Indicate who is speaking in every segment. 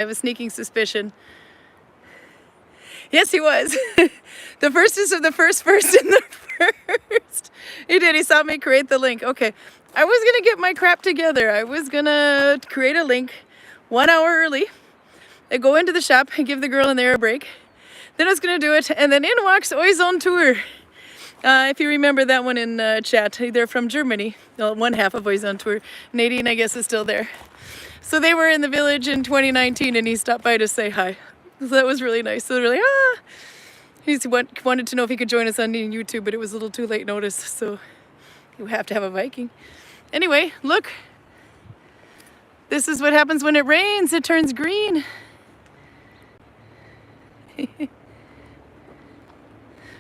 Speaker 1: have a sneaking suspicion. Yes, he was. The firstest of the first in the first. He did. He saw me create the link. Okay. I was going to get my crap together. I was going to create a link 1 hour early. I go into the shop and give the girl in there a break. Then I was going to do it. And then in walks Ois on tour. If you remember that one in chat. They're from Germany. Well, one half of Ois on tour. Nadine, I guess, is still there. So they were in the village in 2019 and he stopped by to say hi. So that was really nice. So they're like, he wanted to know if he could join us on YouTube, but it was a little too late notice. So you have to have a Viking. Anyway, look. This is what happens when it rains. It turns green.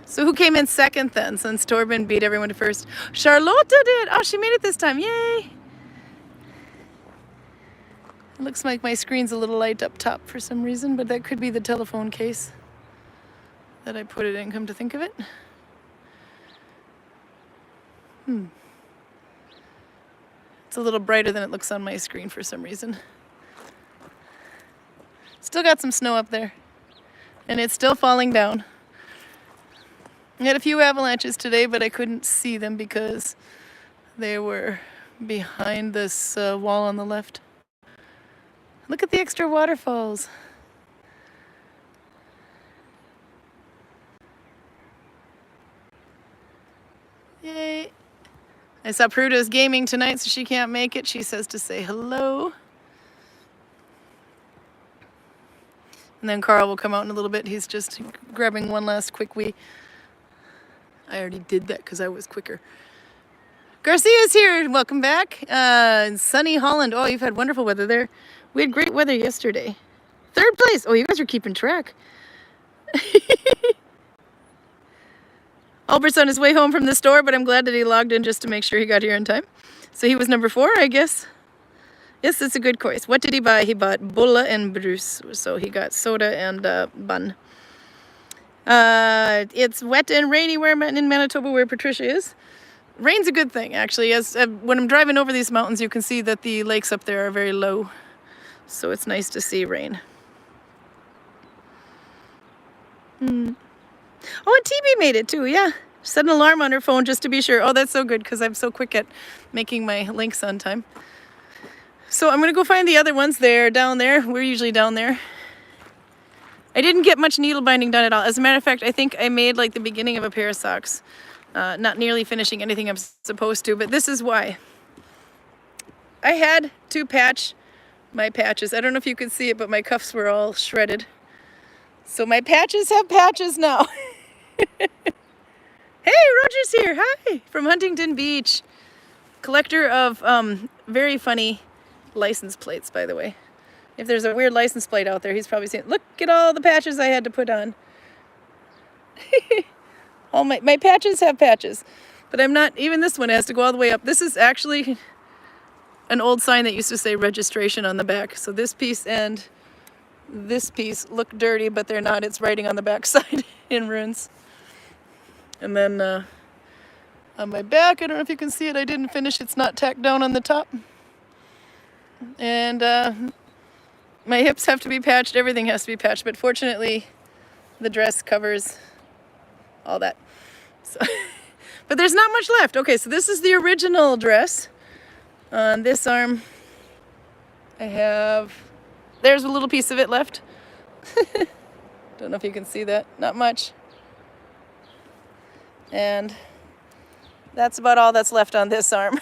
Speaker 1: So who came in second then, since Torben beat everyone to first? Charlotte did. Oh, she made it this time. Yay. It looks like my screen's a little light up top for some reason, but that could be the telephone case that I put it in, come to think of it. It's a little brighter than it looks on my screen for some reason. Still got some snow up there, and it's still falling down. I had a few avalanches today, but I couldn't see them because they were behind this wall on the left. Look at the extra waterfalls. Yay. I saw Pruda's gaming tonight, so she can't make it. She says to say hello. And then Karl will come out in a little bit. He's just grabbing one last quick wee. I already did that because I was quicker. Garcia's here. Welcome back. In sunny Holland. Oh, you've had wonderful weather there. We had great weather yesterday. Third place. Oh, you guys are keeping track. Albert's on his way home from the store, but I'm glad that he logged in just to make sure he got here in time. So he was number 4, I guess. Yes, it's a good choice. What did he buy? He bought bulle and brus. So he got soda and bun. It's wet and rainy in Manitoba where Patricia is. Rain's a good thing, actually. As when I'm driving over these mountains, you can see that the lakes up there are very low. So it's nice to see rain. Oh, and TB made it too, yeah. Set an alarm on her phone just to be sure. Oh, that's so good because I'm so quick at making my links on time. So I'm going to go find the other ones. They're down there. We're usually down there. I didn't get much needle binding done at all. As a matter of fact, I think I made like the beginning of a pair of socks. Not nearly finishing anything I'm supposed to, but this is why. I had to patch my patches. I don't know if you could see it, but my cuffs were all shredded. So my patches have patches now. Hey, Roger's here. Hi, from Huntington Beach. Collector of very funny license plates, by the way. If there's a weird license plate out there, he's probably saying, look at all the patches I had to put on. All my patches have patches. But I'm not, even this one has to go all the way up. This is actually an old sign that used to say registration on the back. So this piece and this piece look dirty, but they're not. It's writing on the back side in runes. And then on my back, I don't know if you can see it, I didn't finish. It's not tacked down on the top. And my hips have to be patched. Everything has to be patched. But fortunately, the dress covers all that. So, but there's not much left. Okay, so this is the original dress. On this arm, I have, there's a little piece of it left. Don't know if you can see that. Not much. And that's about all that's left on this arm.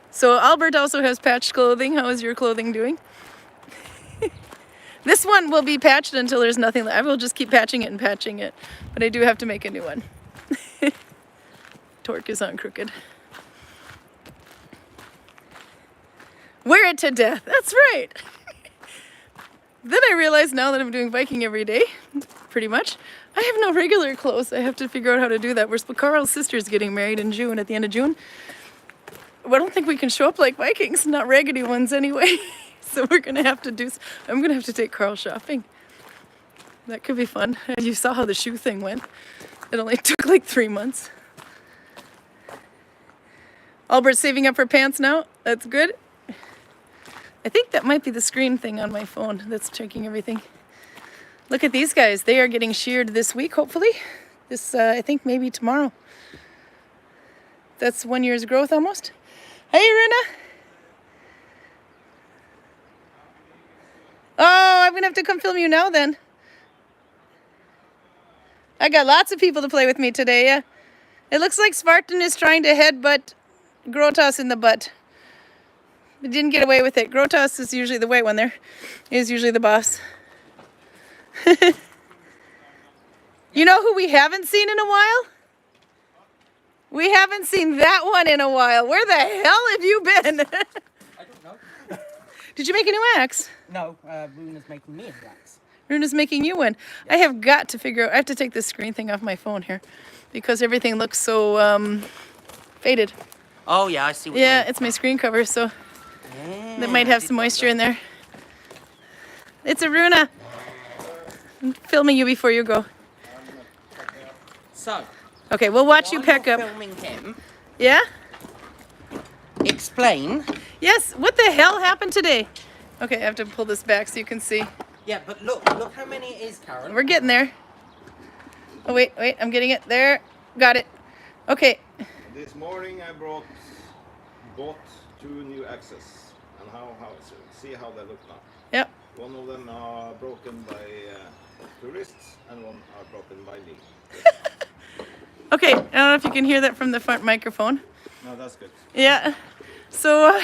Speaker 1: So Albert also has patched clothing. How is your clothing doing? This one will be patched until there's nothing left. I will just keep patching it and patching it. But I do have to make a new one. Torque is on crooked. Wear it to death. That's right. Then I realized now that I'm doing Viking every day, pretty much, I have no regular clothes. I have to figure out how to do that. Karl's sister's getting married in June, at the end of June. Well, I don't think we can show up like Vikings, not raggedy ones anyway. So we're going to have to I'm going to have to take Karl shopping. That could be fun. You saw how the shoe thing went. It only took like 3 months. Albert's saving up for pants now. That's good. I think that might be the screen thing on my phone that's checking everything. Look at these guys. They are getting sheared this week, hopefully. This, I think maybe tomorrow. That's 1 year's growth almost. Hey, Rune. Oh, I'm going to have to come film you now then. I got lots of people to play with me today, yeah. It looks like Spartan is trying to headbutt Grotas in the butt. But didn't get away with it. Grotas is usually the white one there. He's usually the boss. You know who we haven't seen in a while? We haven't seen that one in a while. Where the hell have you been?
Speaker 2: I don't know.
Speaker 1: Did you make a new axe?
Speaker 2: No, Rune is making me a axe.
Speaker 1: Rune is making you one. Yeah. I have got to figure out, I have to take this screen thing off my phone here because everything looks so faded.
Speaker 2: Oh yeah, I see what
Speaker 1: Yeah, it's my screen cover, so that might have some moisture in there. It's a Rune. I'm filming you before you go.
Speaker 2: So.
Speaker 1: Okay, we'll watch you pack up.
Speaker 2: Filming him.
Speaker 1: Yeah?
Speaker 2: Explain.
Speaker 1: Yes, what the hell happened today? Okay, I have to pull this back so you can see.
Speaker 2: Yeah, but look how many it is, Karin.
Speaker 1: We're getting there. Oh, wait, I'm getting it. There, got it. Okay.
Speaker 3: This morning I bought 2 new axes, and see how they look now.
Speaker 1: Yep.
Speaker 3: One of them are broken by tourists, and one are broken by me.
Speaker 1: Okay, I don't know if you can hear that from the front microphone.
Speaker 3: No, that's good.
Speaker 1: Yeah. So,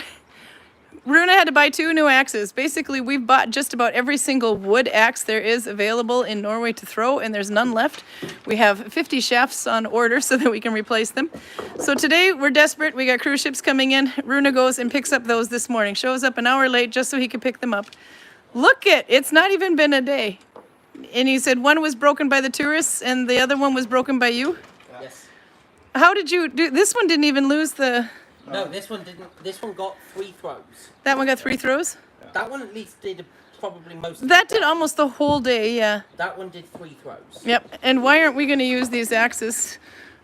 Speaker 1: Rune had to buy 2 new axes. Basically, we've bought just about every single wood axe there is available in Norway to throw, and there's none left. We have 50 shafts on order so that we can replace them. So today, we're desperate. We got cruise ships coming in. Rune goes and picks up those this morning. Shows up an hour late just so he can pick them up. Look it, it's not even been a day. And he said one was broken by the tourists and the other one was broken by you?
Speaker 2: Yes.
Speaker 1: How did you do? This one didn't even lose the...
Speaker 2: No, this one didn't. This one got 3 throws.
Speaker 1: That one got 3 throws?
Speaker 2: Yeah. That one at least did probably most of
Speaker 1: that did almost the whole day, yeah.
Speaker 2: That one did 3 throws.
Speaker 1: Yep. And why aren't we going to use these axes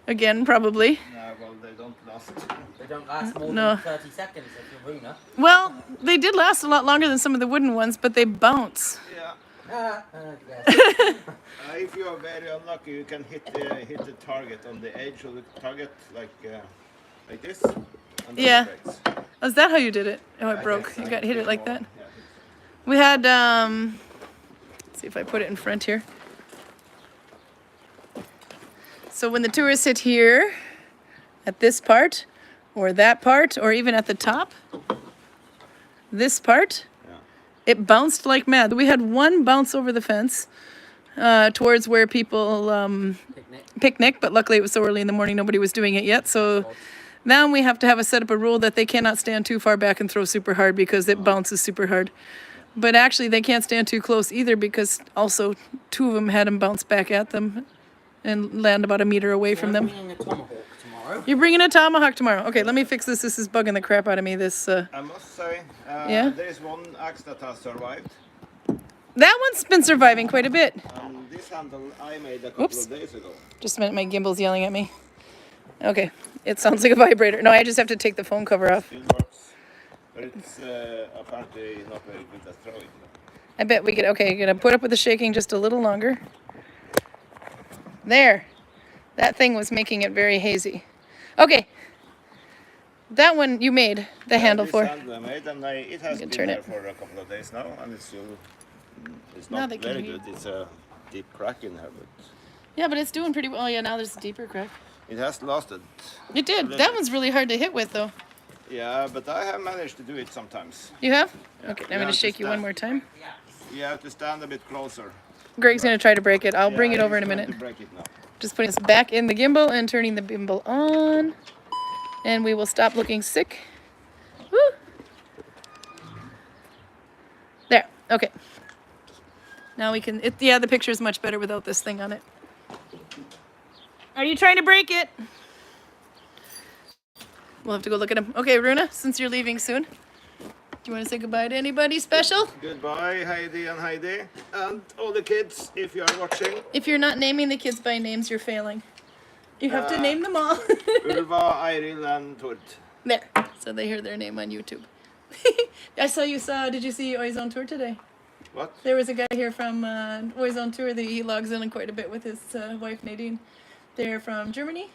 Speaker 1: again, probably?
Speaker 3: No, well, they don't last.
Speaker 2: They don't last more than 30 seconds if you're Rune.
Speaker 1: Well, they did last a lot longer than some of the wooden ones, but they bounce.
Speaker 3: Yeah.
Speaker 2: Yes.
Speaker 3: If you are very unlucky, you can hit the target on the edge of the target, like this. And then
Speaker 1: Yeah.
Speaker 3: it breaks.
Speaker 1: Oh, is that how you did it? Oh, it broke. You got hit it like that? We had, let's see if I put it in front here. So when the tourists hit here, at this part, or that part, or even at the top, this part, it bounced like mad. We had one bounce over the fence towards where people picnic, but luckily it was so early in the morning, nobody was doing it yet. So now we have to set up a rule that they cannot stand too far back and throw super hard because it bounces super hard. But actually they can't stand too close either because also 2 of them had them bounce back at them and land about a meter away from them.
Speaker 2: I'm bringing a tomahawk tomorrow.
Speaker 1: You're bringing a tomahawk tomorrow. Okay, let me fix this. This is bugging the crap out of me. This.
Speaker 3: I must say,
Speaker 1: Yeah?
Speaker 3: there is one axe that has survived.
Speaker 1: That one's been surviving quite a bit.
Speaker 3: And this handle I made a couple of days ago.
Speaker 1: Just a minute, my gimbal's yelling at me. Okay, it sounds like a vibrator. No, I just have to take the phone cover off.
Speaker 3: It works. But it's apparently not very good at throwing.
Speaker 1: I bet we could. Okay, gonna put up with the shaking just a little longer. There. That thing was making it very hazy. Okay. That one you made the handle for.
Speaker 3: Handle I made, and it has been there for a couple of days now, and it's still. It's not very good. It's a deep crack in there, but.
Speaker 1: Yeah, but it's doing pretty well. Oh, yeah, now there's a deeper crack.
Speaker 3: It has lasted.
Speaker 1: It did. That one's really hard to hit with, though.
Speaker 3: Yeah, but I have managed to do it sometimes.
Speaker 1: You have?
Speaker 3: Yeah.
Speaker 1: Okay, I'm going to shake you one more time.
Speaker 3: You have to stand a bit closer.
Speaker 1: Greg's going to try to break it. I'll bring it over in a
Speaker 3: he's trying
Speaker 1: minute.
Speaker 3: to break it now.
Speaker 1: Just putting this back in the gimbal and turning the gimbal on. And we will stop looking sick. Woo! There. Okay. Now we can... the picture is much better without this thing on it. Are you trying to break it? We'll have to go look at him. Okay, Rune, since you're leaving soon, do you want to say goodbye to anybody special?
Speaker 3: Goodbye, Heidi and Heidi. And all the kids, if you are watching.
Speaker 1: If you're not naming the kids by names, you're failing. You have to name them all.
Speaker 3: Ulva, Eiril, and Tord.
Speaker 1: There. So they hear their name on YouTube. I saw you saw. Did you see Oi's on tour today?
Speaker 3: What?
Speaker 1: There was a guy here from Oi's on tour. That he logs in quite a bit with his wife Nadine. They're from Germany.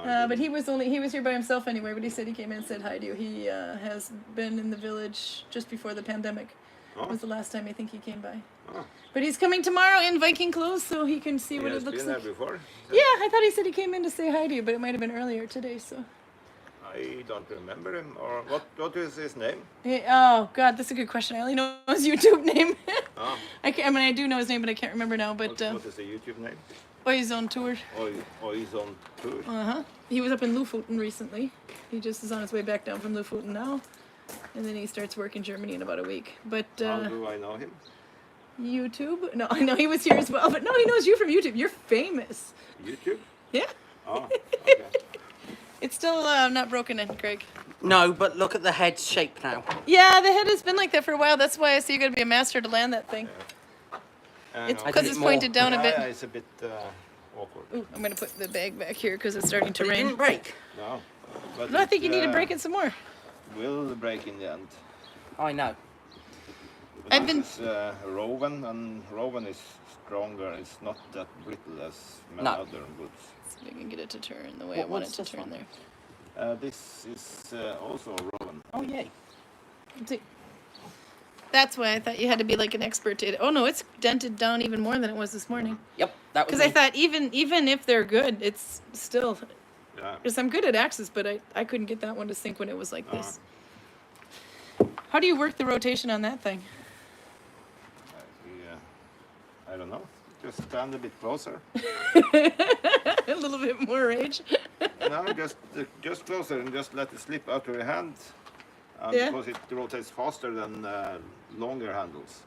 Speaker 3: No,
Speaker 1: But he was here by himself anyway. But he said he came in and said hi to you. He has been in the village just before the pandemic.
Speaker 3: Oh.
Speaker 1: Was the last time I think he came by.
Speaker 3: Oh.
Speaker 1: But he's coming tomorrow in Viking clothes, so he can see
Speaker 3: He
Speaker 1: what
Speaker 3: has
Speaker 1: it looks
Speaker 3: been
Speaker 1: like.
Speaker 3: there before?
Speaker 1: Yeah, I thought he said he came in to say hi to you, but it might have been earlier today. So.
Speaker 3: I don't remember him. Or what is his name?
Speaker 1: Oh God, that's a good question. I only know his YouTube name.
Speaker 3: Oh.
Speaker 1: I mean, I do know his name, but I can't remember now. But
Speaker 3: What is the YouTube name?
Speaker 1: Oi's on tour.
Speaker 3: He's on tour.
Speaker 1: He was up in Lofoten recently. He just is on his way back down from Lofoten now, and then he starts work in Germany in about a week. But
Speaker 3: How do I know him?
Speaker 1: YouTube? No, I know he was here as well. But no, he knows you from YouTube. You're famous.
Speaker 3: YouTube?
Speaker 1: Yeah.
Speaker 3: Oh, okay.
Speaker 1: It's still not broken in, Greg.
Speaker 2: No, but look at the head shape now.
Speaker 1: Yeah, the head has been like that for a while. That's why I see you got to be a master to land that thing. It's
Speaker 3: no.
Speaker 1: because it's pointed down a bit.
Speaker 3: Yeah, it's a bit awkward.
Speaker 1: Ooh, I'm gonna put the bag back here because it's starting to
Speaker 2: But it
Speaker 1: rain.
Speaker 2: didn't break.
Speaker 3: No. But
Speaker 1: No, I think you need to
Speaker 3: it,
Speaker 1: break it some more.
Speaker 3: Will break in the end.
Speaker 2: I know.
Speaker 3: But
Speaker 1: I've
Speaker 3: this is Rowan, and Rowan is stronger. It's not that brittle as many
Speaker 2: No.
Speaker 3: other woods.
Speaker 1: See if I can get it to turn the way I
Speaker 2: What
Speaker 1: want it
Speaker 2: wood's
Speaker 1: to
Speaker 2: this
Speaker 1: turn
Speaker 2: one?
Speaker 1: there.
Speaker 3: This is also Rowan.
Speaker 2: Oh, yay.
Speaker 1: See. That's why I thought you had to be like an expert to it. Oh no, it's dented down even more than it was this morning.
Speaker 2: Yep, that was
Speaker 1: Because I
Speaker 2: me.
Speaker 1: thought even if they're good, it's still.
Speaker 3: Yeah.
Speaker 1: Because I'm good at axes, but I couldn't get that one to sink when it was like this. How do you work the rotation on that thing?
Speaker 3: I don't know. Just stand a bit closer.
Speaker 1: A little bit more rage.
Speaker 3: No, just closer and just let it slip out of your hand.
Speaker 1: Yeah.
Speaker 3: Because it rotates faster than longer handles.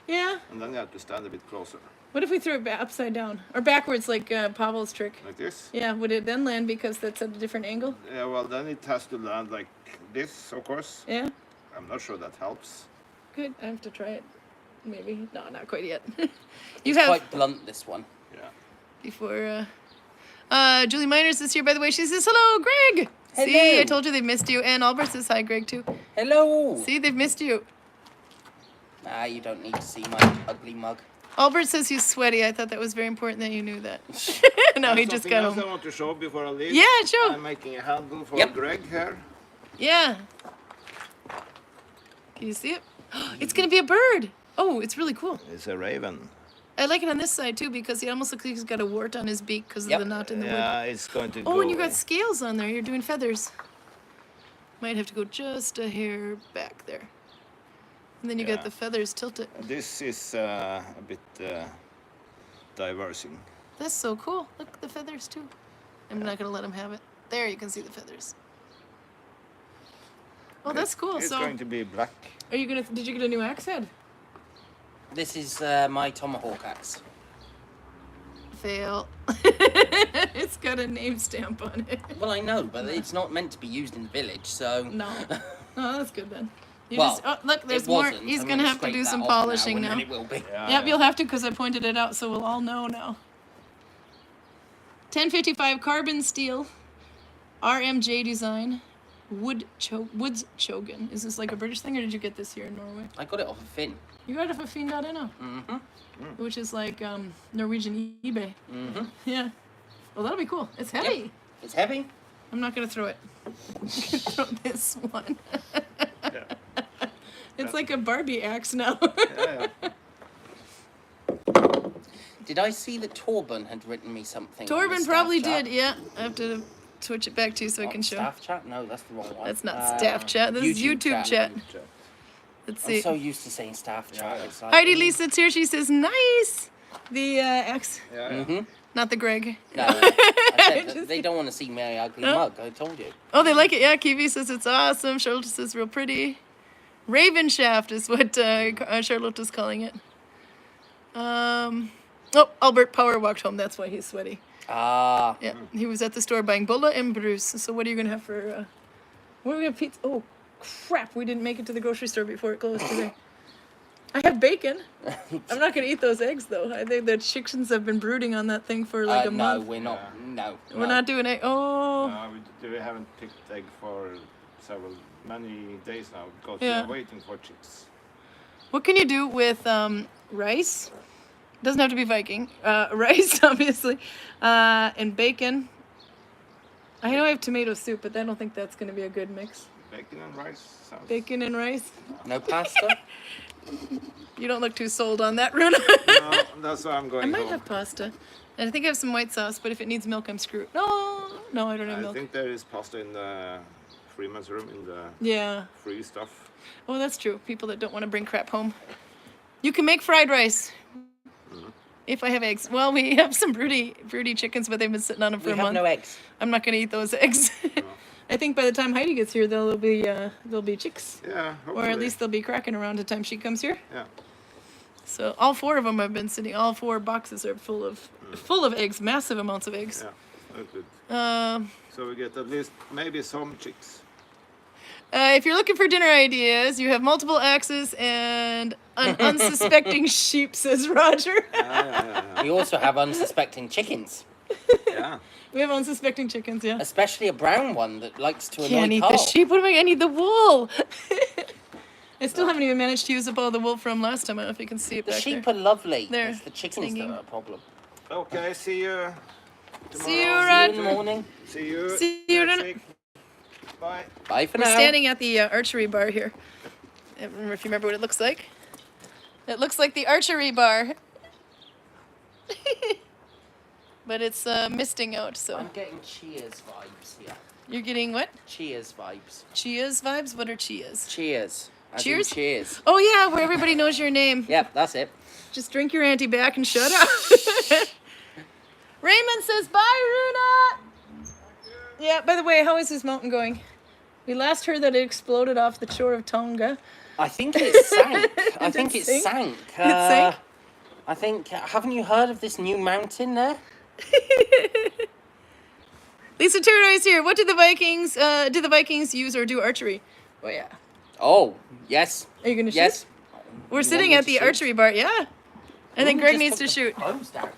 Speaker 1: Yeah.
Speaker 3: And then you have to stand a bit closer.
Speaker 1: What if we threw it upside down or backwards like Pavel's trick?
Speaker 3: Like this.
Speaker 1: Yeah. Would it then land because that's at a different angle?
Speaker 3: Yeah, well, then it has to land like this, of course.
Speaker 1: Yeah.
Speaker 3: I'm not sure that helps.
Speaker 1: Good. I have to try it. Maybe. No, not quite yet.
Speaker 2: It's quite blunt, this one.
Speaker 3: Yeah.
Speaker 1: Before Julie Miners is here, by the way. She says, hello, Greg.
Speaker 2: Hello.
Speaker 1: See, I told you they missed you. And Albert says hi, Greg, too.
Speaker 2: Hello.
Speaker 1: See, they've missed you.
Speaker 2: Ah, you don't need to see my ugly mug.
Speaker 1: Albert says he's sweaty. I thought that was very important that you knew that. No, he just
Speaker 3: Something
Speaker 1: got
Speaker 3: else I
Speaker 1: home.
Speaker 3: want to show before I leave.
Speaker 1: Yeah, show.
Speaker 3: I'm making a handle for
Speaker 2: Yep.
Speaker 3: Greg here.
Speaker 1: Yeah. Can you see it? It's going to be a bird. Oh, it's really cool.
Speaker 3: It's a raven.
Speaker 1: I like it on this side, too, because he almost looks like he's got a wart on his beak because of
Speaker 2: Yep.
Speaker 1: the knot in the wood.
Speaker 3: Yeah, it's going to go.
Speaker 1: Oh, and you got scales on there. You're doing feathers. Might have to go just a hair back there. And then you got
Speaker 3: Yeah.
Speaker 1: the feathers tilted.
Speaker 3: This is a bit diversing.
Speaker 1: That's so cool. Look at the feathers, too. I'm not going to let him have it. There, you can see the feathers. Oh, that's cool.
Speaker 3: It's
Speaker 1: So,
Speaker 3: going to be black.
Speaker 1: are you gonna? Did you get a new axe head?
Speaker 2: This is my tomahawk axe.
Speaker 1: Fail. It's got a name stamp on it.
Speaker 2: Well, I know, but it's not meant to be used in the village, so...
Speaker 1: No. Oh, that's good then. You
Speaker 2: Well,
Speaker 1: just, oh, look, there's
Speaker 2: it
Speaker 1: more.
Speaker 2: wasn't.
Speaker 1: He's
Speaker 2: I'm
Speaker 1: gonna have to
Speaker 2: scrape
Speaker 1: do
Speaker 2: that
Speaker 1: some
Speaker 2: off
Speaker 1: polishing
Speaker 2: and
Speaker 1: now.
Speaker 2: then it will be.
Speaker 1: Yep, you'll have to because I pointed it out, so we'll all know now. 1055 carbon steel, RMJ design, woods chogan. Is this like a British thing, or did you get this here in Norway?
Speaker 2: I got it off a fin.
Speaker 1: You got it for Finn.no, which is like Norwegian eBay. Yeah. Well, that'll be cool. It's heavy.
Speaker 2: Yep. It's heavy.
Speaker 1: I'm not gonna throw it. I'm gonna throw this one. It's like a Barbie axe now.
Speaker 3: Yeah.
Speaker 2: Did I see that Torben had written me something? on the
Speaker 1: Torben
Speaker 2: staff
Speaker 1: probably
Speaker 2: chat?
Speaker 1: did. Yeah, I have to switch it back to you so I
Speaker 2: On
Speaker 1: can show.
Speaker 2: Staff chat? No, that's the wrong one.
Speaker 1: That's not staff chat. This is YouTube chat. Let's
Speaker 2: I'm
Speaker 1: see.
Speaker 2: so used to saying staff chat.
Speaker 3: Yeah.
Speaker 2: It's like,
Speaker 1: Heidi Lisa's here. She says, "Nice." The axe,
Speaker 3: Yeah.
Speaker 1: not the Greg.
Speaker 2: No, I said that
Speaker 1: Just-
Speaker 2: they don't want to see my ugly
Speaker 1: No.
Speaker 2: mug. I told you.
Speaker 1: Oh, they like it. Yeah, Kiwi says it's awesome. Charlotte says real pretty. Raven shaft is what Charlotte is calling it. Oh, Albert Power walked home. That's why he's sweaty.
Speaker 2: Ah,
Speaker 1: Yeah, he was at the store buying Bulla and Bruce. So what are you gonna have for? What are we gonna pizza? Oh, crap! We didn't make it to the grocery store before it closed today. I have bacon. I'm not gonna eat those eggs though. I think the chickens have been brooding on that thing for like a
Speaker 2: no,
Speaker 1: month.
Speaker 2: we're not. No,
Speaker 1: We're not doing it. Oh,
Speaker 3: We haven't picked egg for several many days now because
Speaker 1: Yeah.
Speaker 3: we are waiting for chicks.
Speaker 1: What can you do with rice? Doesn't have to be Viking. Rice, obviously, and bacon. I know I have tomato soup, but I don't think that's going to be a good mix.
Speaker 3: Bacon and rice sounds...
Speaker 1: Bacon and rice.
Speaker 2: No pasta?
Speaker 1: You don't look too sold on that, Rune.
Speaker 3: No, that's why I'm
Speaker 1: I
Speaker 3: going
Speaker 1: might
Speaker 3: home.
Speaker 1: have pasta. And I think I have some white sauce, but if it needs milk, I'm screwed. No, I don't have
Speaker 3: I
Speaker 1: milk.
Speaker 3: think there is pasta in the Freeman's room in the
Speaker 1: Yeah.
Speaker 3: free stuff.
Speaker 1: Oh, that's true. People that don't want to bring crap home. You can make fried rice. If I have eggs. Well, we have some broody chickens, but they've been sitting on them for
Speaker 2: We
Speaker 1: a
Speaker 2: have
Speaker 1: month.
Speaker 2: no eggs.
Speaker 1: I'm not going to eat those eggs. I think by the time Heidi gets here, there'll be chicks.
Speaker 3: Yeah,
Speaker 1: Or
Speaker 3: hopefully.
Speaker 1: at least they'll be cracking around the time she comes here.
Speaker 3: Yeah.
Speaker 1: So all 4 of them have been sitting. All 4 boxes are full of eggs, massive amounts of eggs.
Speaker 3: Yeah, that's good.
Speaker 1: Um,
Speaker 3: So we get at least maybe some chicks.
Speaker 1: if you're looking for dinner ideas, you have multiple axes and an unsuspecting sheep, says Roger.
Speaker 2: We also have unsuspecting chickens.
Speaker 3: Yeah.
Speaker 1: We have unsuspecting chickens, yeah.
Speaker 2: Especially a brown one that likes to
Speaker 1: Can't
Speaker 2: annoy
Speaker 1: eat
Speaker 2: Karl.
Speaker 1: the sheep. What am I? I need the wool. I still haven't even managed to use up all the wool from last time. I don't know if you can see it
Speaker 2: The
Speaker 1: back
Speaker 2: sheep
Speaker 1: there.
Speaker 2: are lovely.
Speaker 1: There,
Speaker 2: It's the chickens
Speaker 1: singing.
Speaker 2: that are a problem.
Speaker 3: Okay, see you tomorrow.
Speaker 1: See you,
Speaker 2: See you
Speaker 1: Rod.
Speaker 2: in the morning.
Speaker 3: See you.
Speaker 1: See you
Speaker 3: next
Speaker 1: in-
Speaker 3: week. Bye.
Speaker 2: Bye for
Speaker 1: We're
Speaker 2: now.
Speaker 1: standing at the archery bar here. I don't remember if you remember what it looks like. It looks like the archery bar. But it's misting out, so.
Speaker 2: I'm getting cheers vibes here.
Speaker 1: You're getting what?
Speaker 2: Cheers vibes.
Speaker 1: Chias vibes? What are chias?
Speaker 2: Cheers. As in
Speaker 1: Cheers?
Speaker 2: cheers.
Speaker 1: Oh yeah, where everybody knows your name.
Speaker 2: Yep, that's it.
Speaker 1: Just drink your auntie back and shut up. Raymond says bye, Runa. Yeah, by the way, how is this mountain going? We last heard that it exploded off the shore of Tonga.
Speaker 2: I think it sank. I think
Speaker 1: Did
Speaker 2: it
Speaker 1: it sink?
Speaker 2: sank.
Speaker 1: It sank?
Speaker 2: I think, haven't you heard of this new mountain there?
Speaker 1: Lisa Turner is here. What did the Vikings use or do archery? Oh yeah.
Speaker 2: Oh, yes.
Speaker 1: Are you gonna shoot?
Speaker 2: Yes.
Speaker 1: We're
Speaker 2: You
Speaker 1: sitting
Speaker 2: want me
Speaker 1: at
Speaker 2: to
Speaker 1: the
Speaker 2: shoot?
Speaker 1: archery bar. Yeah. I think
Speaker 2: Ooh,
Speaker 1: Greg
Speaker 2: just
Speaker 1: needs
Speaker 2: took
Speaker 1: to
Speaker 2: the
Speaker 1: shoot.
Speaker 2: clothes down.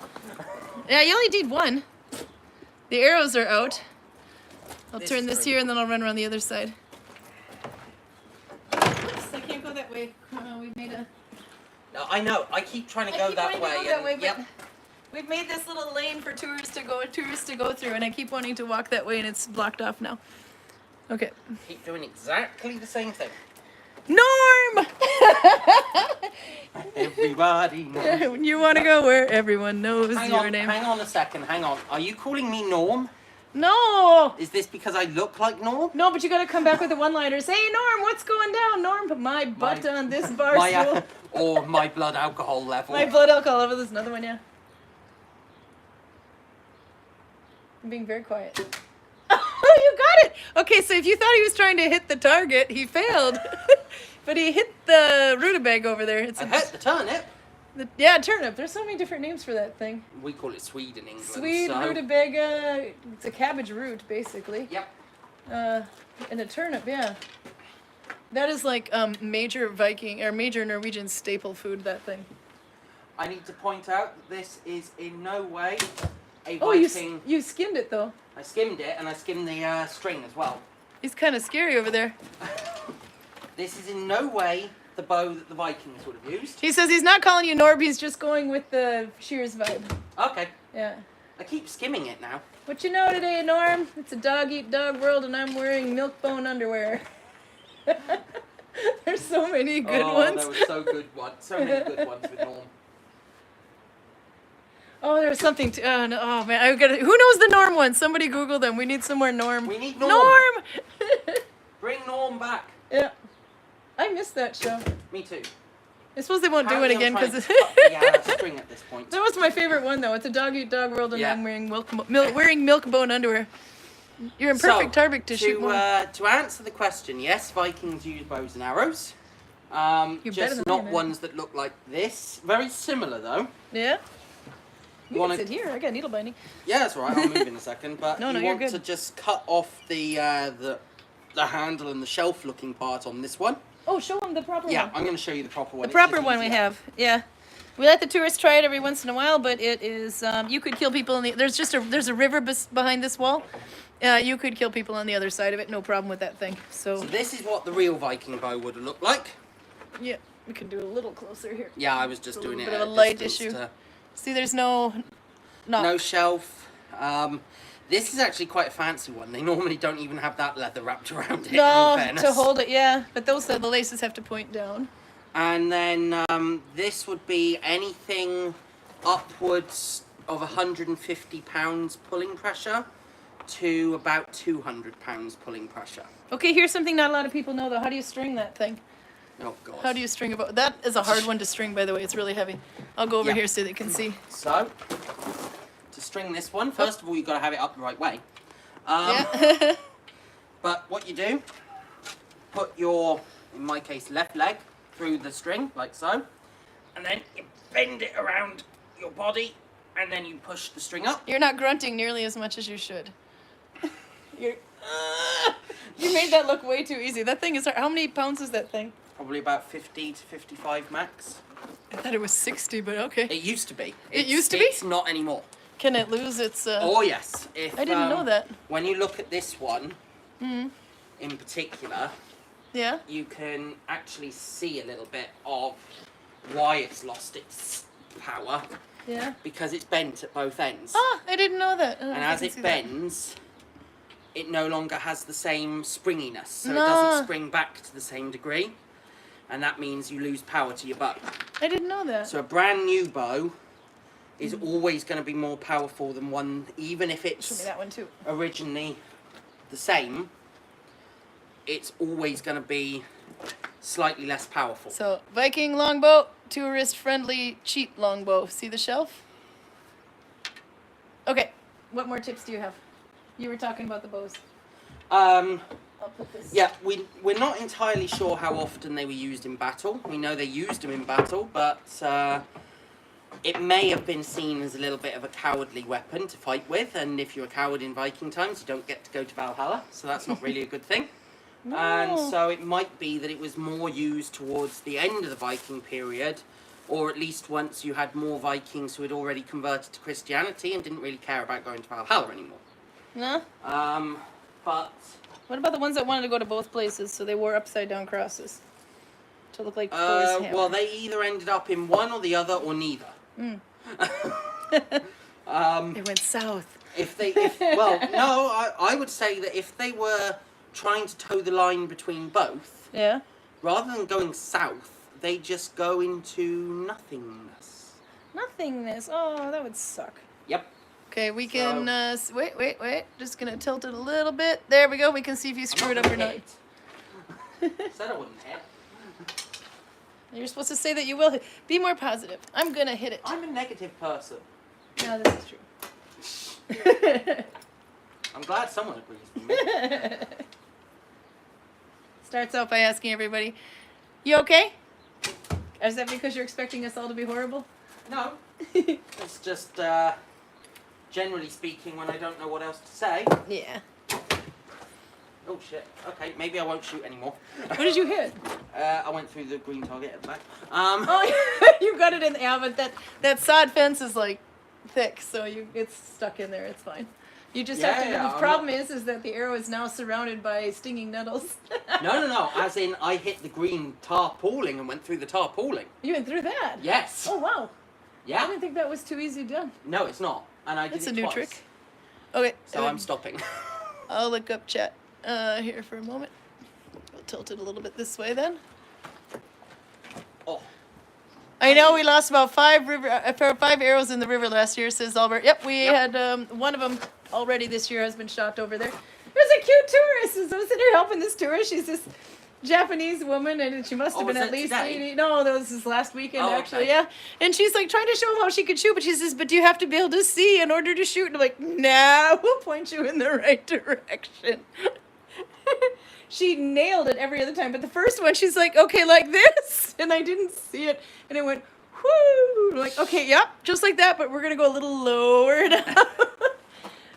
Speaker 1: Yeah, you only need one. The arrows are out. I'll
Speaker 2: This
Speaker 1: turn
Speaker 2: is
Speaker 1: this
Speaker 2: very
Speaker 1: here and then I'll run around the other side. Oops, I can't go that way. We made a.
Speaker 2: No, I know. I keep trying to
Speaker 1: I
Speaker 2: go
Speaker 1: keep
Speaker 2: that
Speaker 1: wanting
Speaker 2: way.
Speaker 1: to go that
Speaker 2: and-
Speaker 1: way, but
Speaker 2: yep.
Speaker 1: we've made this little lane for tourists to go through, and I keep wanting to walk that way, and it's blocked off now. Okay.
Speaker 2: Keep doing exactly the same thing.
Speaker 1: Norm.
Speaker 2: Everybody knows.
Speaker 1: You want to go where everyone knows
Speaker 2: Hang
Speaker 1: your
Speaker 2: on,
Speaker 1: name.
Speaker 2: hang on a second. Hang on. Are you calling me Norm?
Speaker 1: No.
Speaker 2: Is this because I look like Norm?
Speaker 1: No, but you gotta come back with the one-liners. Hey, Norm, what's going down? Norm, my butt
Speaker 2: My-
Speaker 1: on this bar
Speaker 2: My,
Speaker 1: stool.
Speaker 2: or my blood alcohol level.
Speaker 1: My blood alcohol level. There's another one, yeah. I'm being very quiet. Oh, you got it! Okay, so if you thought he was trying to hit the target, he failed. But he hit the rutabaga over there. It's
Speaker 2: I hit the turnip.
Speaker 1: yeah, turnip. There's so many different names for that thing.
Speaker 2: We call it Swede in England.
Speaker 1: Swede,
Speaker 2: so.
Speaker 1: rutabaga. It's a cabbage root, basically.
Speaker 2: Yep.
Speaker 1: And a turnip, yeah. That is like major Viking or major Norwegian staple food. That thing.
Speaker 2: I need to point out that this is in no way a
Speaker 1: Oh,
Speaker 2: Viking.
Speaker 1: you skimmed it though.
Speaker 2: I skimmed it and I skimmed the string as well.
Speaker 1: He's kind of scary over there.
Speaker 2: This is in no way the bow that the Vikings would have used.
Speaker 1: He says he's not calling you Norb. He's just going with the Shears vibe.
Speaker 2: Okay.
Speaker 1: Yeah.
Speaker 2: I keep skimming it now.
Speaker 1: What you know today, Norm? It's a dog-eat-dog world, and I'm wearing milk-bone underwear. There's so many good ones.
Speaker 2: There were so good ones. So many good ones with Norm.
Speaker 1: Oh, there was something. Oh man, I got. Who knows the Norm one? Somebody Google them. We need some more Norm.
Speaker 2: We need Norm.
Speaker 1: Norm.
Speaker 2: Bring Norm back.
Speaker 1: Yeah, I missed that show.
Speaker 2: Me too.
Speaker 1: I suppose they won't do it
Speaker 2: Apparently I'm
Speaker 1: again
Speaker 2: trying
Speaker 1: because
Speaker 2: to cut the string at this point.
Speaker 1: that was my favorite one though. It's a dog-eat-dog world, and
Speaker 2: Yeah.
Speaker 1: I'm wearing wearing milk-bone underwear. You're in perfect target to shoot more.
Speaker 2: To answer the question, yes, Vikings use bows and arrows.
Speaker 1: You're better than
Speaker 2: Just
Speaker 1: me,
Speaker 2: not
Speaker 1: man.
Speaker 2: ones that look like this. Very similar though.
Speaker 1: Yeah. You
Speaker 2: wanna-
Speaker 1: can sit here. I got needle binding.
Speaker 2: Yeah, that's all right. I'll move in a second. But
Speaker 1: No,
Speaker 2: you
Speaker 1: you're
Speaker 2: want
Speaker 1: good.
Speaker 2: to just cut off the handle and the shelf-looking part on this one.
Speaker 1: Oh, show them the proper
Speaker 2: Yeah,
Speaker 1: one.
Speaker 2: I'm going to show you the proper one.
Speaker 1: The
Speaker 2: It's
Speaker 1: proper
Speaker 2: just
Speaker 1: one we
Speaker 2: easier.
Speaker 1: have. Yeah. We let the tourists try it every once in a while, but it is you could kill people in the there's a river behind this wall, You could kill people on the other side of it, no problem with that thing.
Speaker 2: So this is what the real Viking bow would have looked like.
Speaker 1: Yeah, we can do a little closer here.
Speaker 2: Yeah, I was just doing it
Speaker 1: bit
Speaker 2: at
Speaker 1: of a light
Speaker 2: distance
Speaker 1: issue.
Speaker 2: to-
Speaker 1: See, there's no knock.
Speaker 2: No shelf. This is actually quite a fancy one. They normally don't even have that leather wrapped around it. In
Speaker 1: No,
Speaker 2: fairness.
Speaker 1: to hold it, yeah. But those the laces have to point down.
Speaker 2: And then this would be anything upwards of 150 pounds pulling pressure to about 200 pounds pulling pressure.
Speaker 1: Okay, here's something not a lot of people know though. How do you string that thing?
Speaker 2: Oh god.
Speaker 1: How do you string a bow? That is a hard one to string, by the way. It's really heavy. I'll go over
Speaker 2: Yeah.
Speaker 1: here so they can see.
Speaker 2: So, to string this one, first of all, you've got to have it up the right way.
Speaker 1: Yeah.
Speaker 2: But what you do, put your, in my case, left leg through the string, like so, and then you bend it around your body, and then you push the string up.
Speaker 1: You're not grunting nearly as much as you should. You're, you made that look way too easy. That thing is hard. How many pounds is that thing?
Speaker 2: Probably about 50 to 55 max.
Speaker 1: I thought it was 60, but okay.
Speaker 2: It used to be.
Speaker 1: It used to be?
Speaker 2: It's not anymore.
Speaker 1: Can it lose its...
Speaker 2: Oh yes. If,
Speaker 1: I didn't know that.
Speaker 2: When you look at this one,
Speaker 1: Mm.
Speaker 2: in particular,
Speaker 1: Yeah?
Speaker 2: you can actually see a little bit of why it's lost its power,
Speaker 1: Yeah.
Speaker 2: because it's bent at both ends.
Speaker 1: Ah, I didn't know that.
Speaker 2: And as it bends, it no longer has the same springiness, so
Speaker 1: No.
Speaker 2: it doesn't spring back to the same degree, and that means you lose power to your bow.
Speaker 1: I didn't know that.
Speaker 2: So a brand new bow is always going to be more powerful than one, even if
Speaker 1: Show me
Speaker 2: it's
Speaker 1: that one too.
Speaker 2: originally the same, it's always going to be slightly less powerful.
Speaker 1: So, Viking longbow, tourist-friendly, cheap longbow. See the shelf? Okay, what more tips do you have? You were talking about the bows. I'll put this.
Speaker 2: Yeah, we're not entirely sure how often they were used in battle. We know they used them in battle, but it may have been seen as a little bit of a cowardly weapon to fight with, and if you're a coward in Viking times, you don't get to go to Valhalla, so that's not really a good thing.
Speaker 1: No.
Speaker 2: And so it might be that it was more used towards the end of the Viking period, or at least once you had more Vikings who had already converted to Christianity and didn't really care about going to Valhalla anymore.
Speaker 1: No?
Speaker 2: But
Speaker 1: What about the ones that wanted to go to both places, so they wore upside-down crosses? To look like Thor's hammer.
Speaker 2: well, they either ended up in one or the other, or neither.
Speaker 1: Mm. They went south.
Speaker 2: Well, no, I would say that if they were trying to toe the line between both,
Speaker 1: Yeah?
Speaker 2: rather than going south, they just go into nothingness.
Speaker 1: Nothingness. Oh, that would suck.
Speaker 2: Yep.
Speaker 1: Okay, we can, wait. Just gonna tilt it a little bit. There we go. We can see if you screw it up or not.
Speaker 2: Said I wouldn't hit.
Speaker 1: You're supposed to say that you will hit. Be more positive. I'm gonna hit it.
Speaker 2: I'm a negative person.
Speaker 1: No, this is true.
Speaker 2: I'm glad someone agrees with me.
Speaker 1: Starts out by asking everybody, you okay? Is that because you're expecting us all to be horrible?
Speaker 2: No. It's just, generally speaking, when I don't know what else to say.
Speaker 1: Yeah.
Speaker 2: Oh shit. Okay, maybe I won't shoot anymore.
Speaker 1: What did you hit?
Speaker 2: I went through the green target at the back.
Speaker 1: Oh, you got it in. Yeah, but that sod fence is like thick, so it's stuck in there. It's fine. You just have to. The problem is that the arrow is now surrounded by stinging nettles.
Speaker 2: No. As in, I hit the green tarpauling and went through the tarpauling.
Speaker 1: You went through that?
Speaker 2: Yes.
Speaker 1: Oh wow. I
Speaker 2: Yeah.
Speaker 1: didn't think that was too easy done.
Speaker 2: No, it's not. And I did
Speaker 1: That's
Speaker 2: it
Speaker 1: a new
Speaker 2: twice.
Speaker 1: trick. Okay.
Speaker 2: So I'm stopping.
Speaker 1: I'll look up chat here for a moment. I'll tilt it a little bit this way then.
Speaker 2: Oh.
Speaker 1: I know we lost about 5 arrows in the river last year, says Albert. Yep, we had one of them already this year has been shot over there. There's a cute tourist. I was sitting here helping this tourist. She's this Japanese woman, and she must have been at least 80. No, this is last weekend actually.
Speaker 2: Okay.
Speaker 1: Yeah, and she's like trying to show him how she could shoot, but she says, "But you have to be able to see in order to shoot." And I'm like, "Nah, we'll point you in the right direction." She nailed it every other time, but the first one, she's like, "Okay, like this," and I didn't see it, and it went, "Whoo!" Like, okay, yep, just like that, but we're gonna go a little lower now.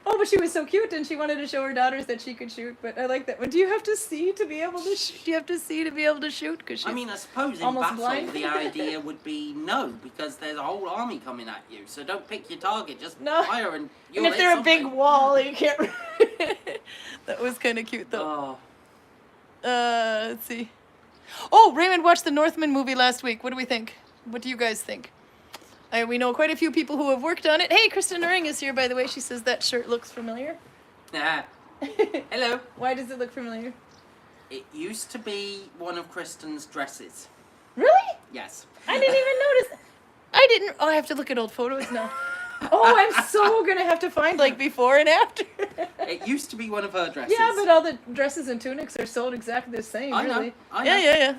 Speaker 1: Oh, but she was so cute, and she wanted to show her daughters that she could shoot. But I like that one. Do you have to see to be able to shoot? Do you have to see to be able to shoot? Cause
Speaker 2: I mean, I suppose in
Speaker 1: almost
Speaker 2: battle
Speaker 1: blind.
Speaker 2: the idea would be no, because there's a whole army coming at you. So don't pick your target, just
Speaker 1: No.
Speaker 2: fire and you'll
Speaker 1: and if
Speaker 2: hit
Speaker 1: they're a big
Speaker 2: something.
Speaker 1: wall, you can't. That was kind of cute though.
Speaker 2: Oh,
Speaker 1: Let's see. Oh, Raymond watched the Northman movie last week. What do we think? What do you guys think? We know quite a few people who have worked on it. Hey, Kristen Ring is here, by the way. She says that shirt looks familiar.
Speaker 2: yeah. Hello.
Speaker 1: Why does it look familiar?
Speaker 2: It used to be one of Kristen's dresses.
Speaker 1: Really?
Speaker 2: Yes.
Speaker 1: I didn't even notice. I didn't. Oh, I have to look at old photos now. Oh, I'm so gonna have to find like before and after.
Speaker 2: It used to be one of her dresses.
Speaker 1: Yeah, but all the dresses and tunics are sold exactly the same.
Speaker 2: I know,
Speaker 1: Really.
Speaker 2: I know.
Speaker 1: Yeah.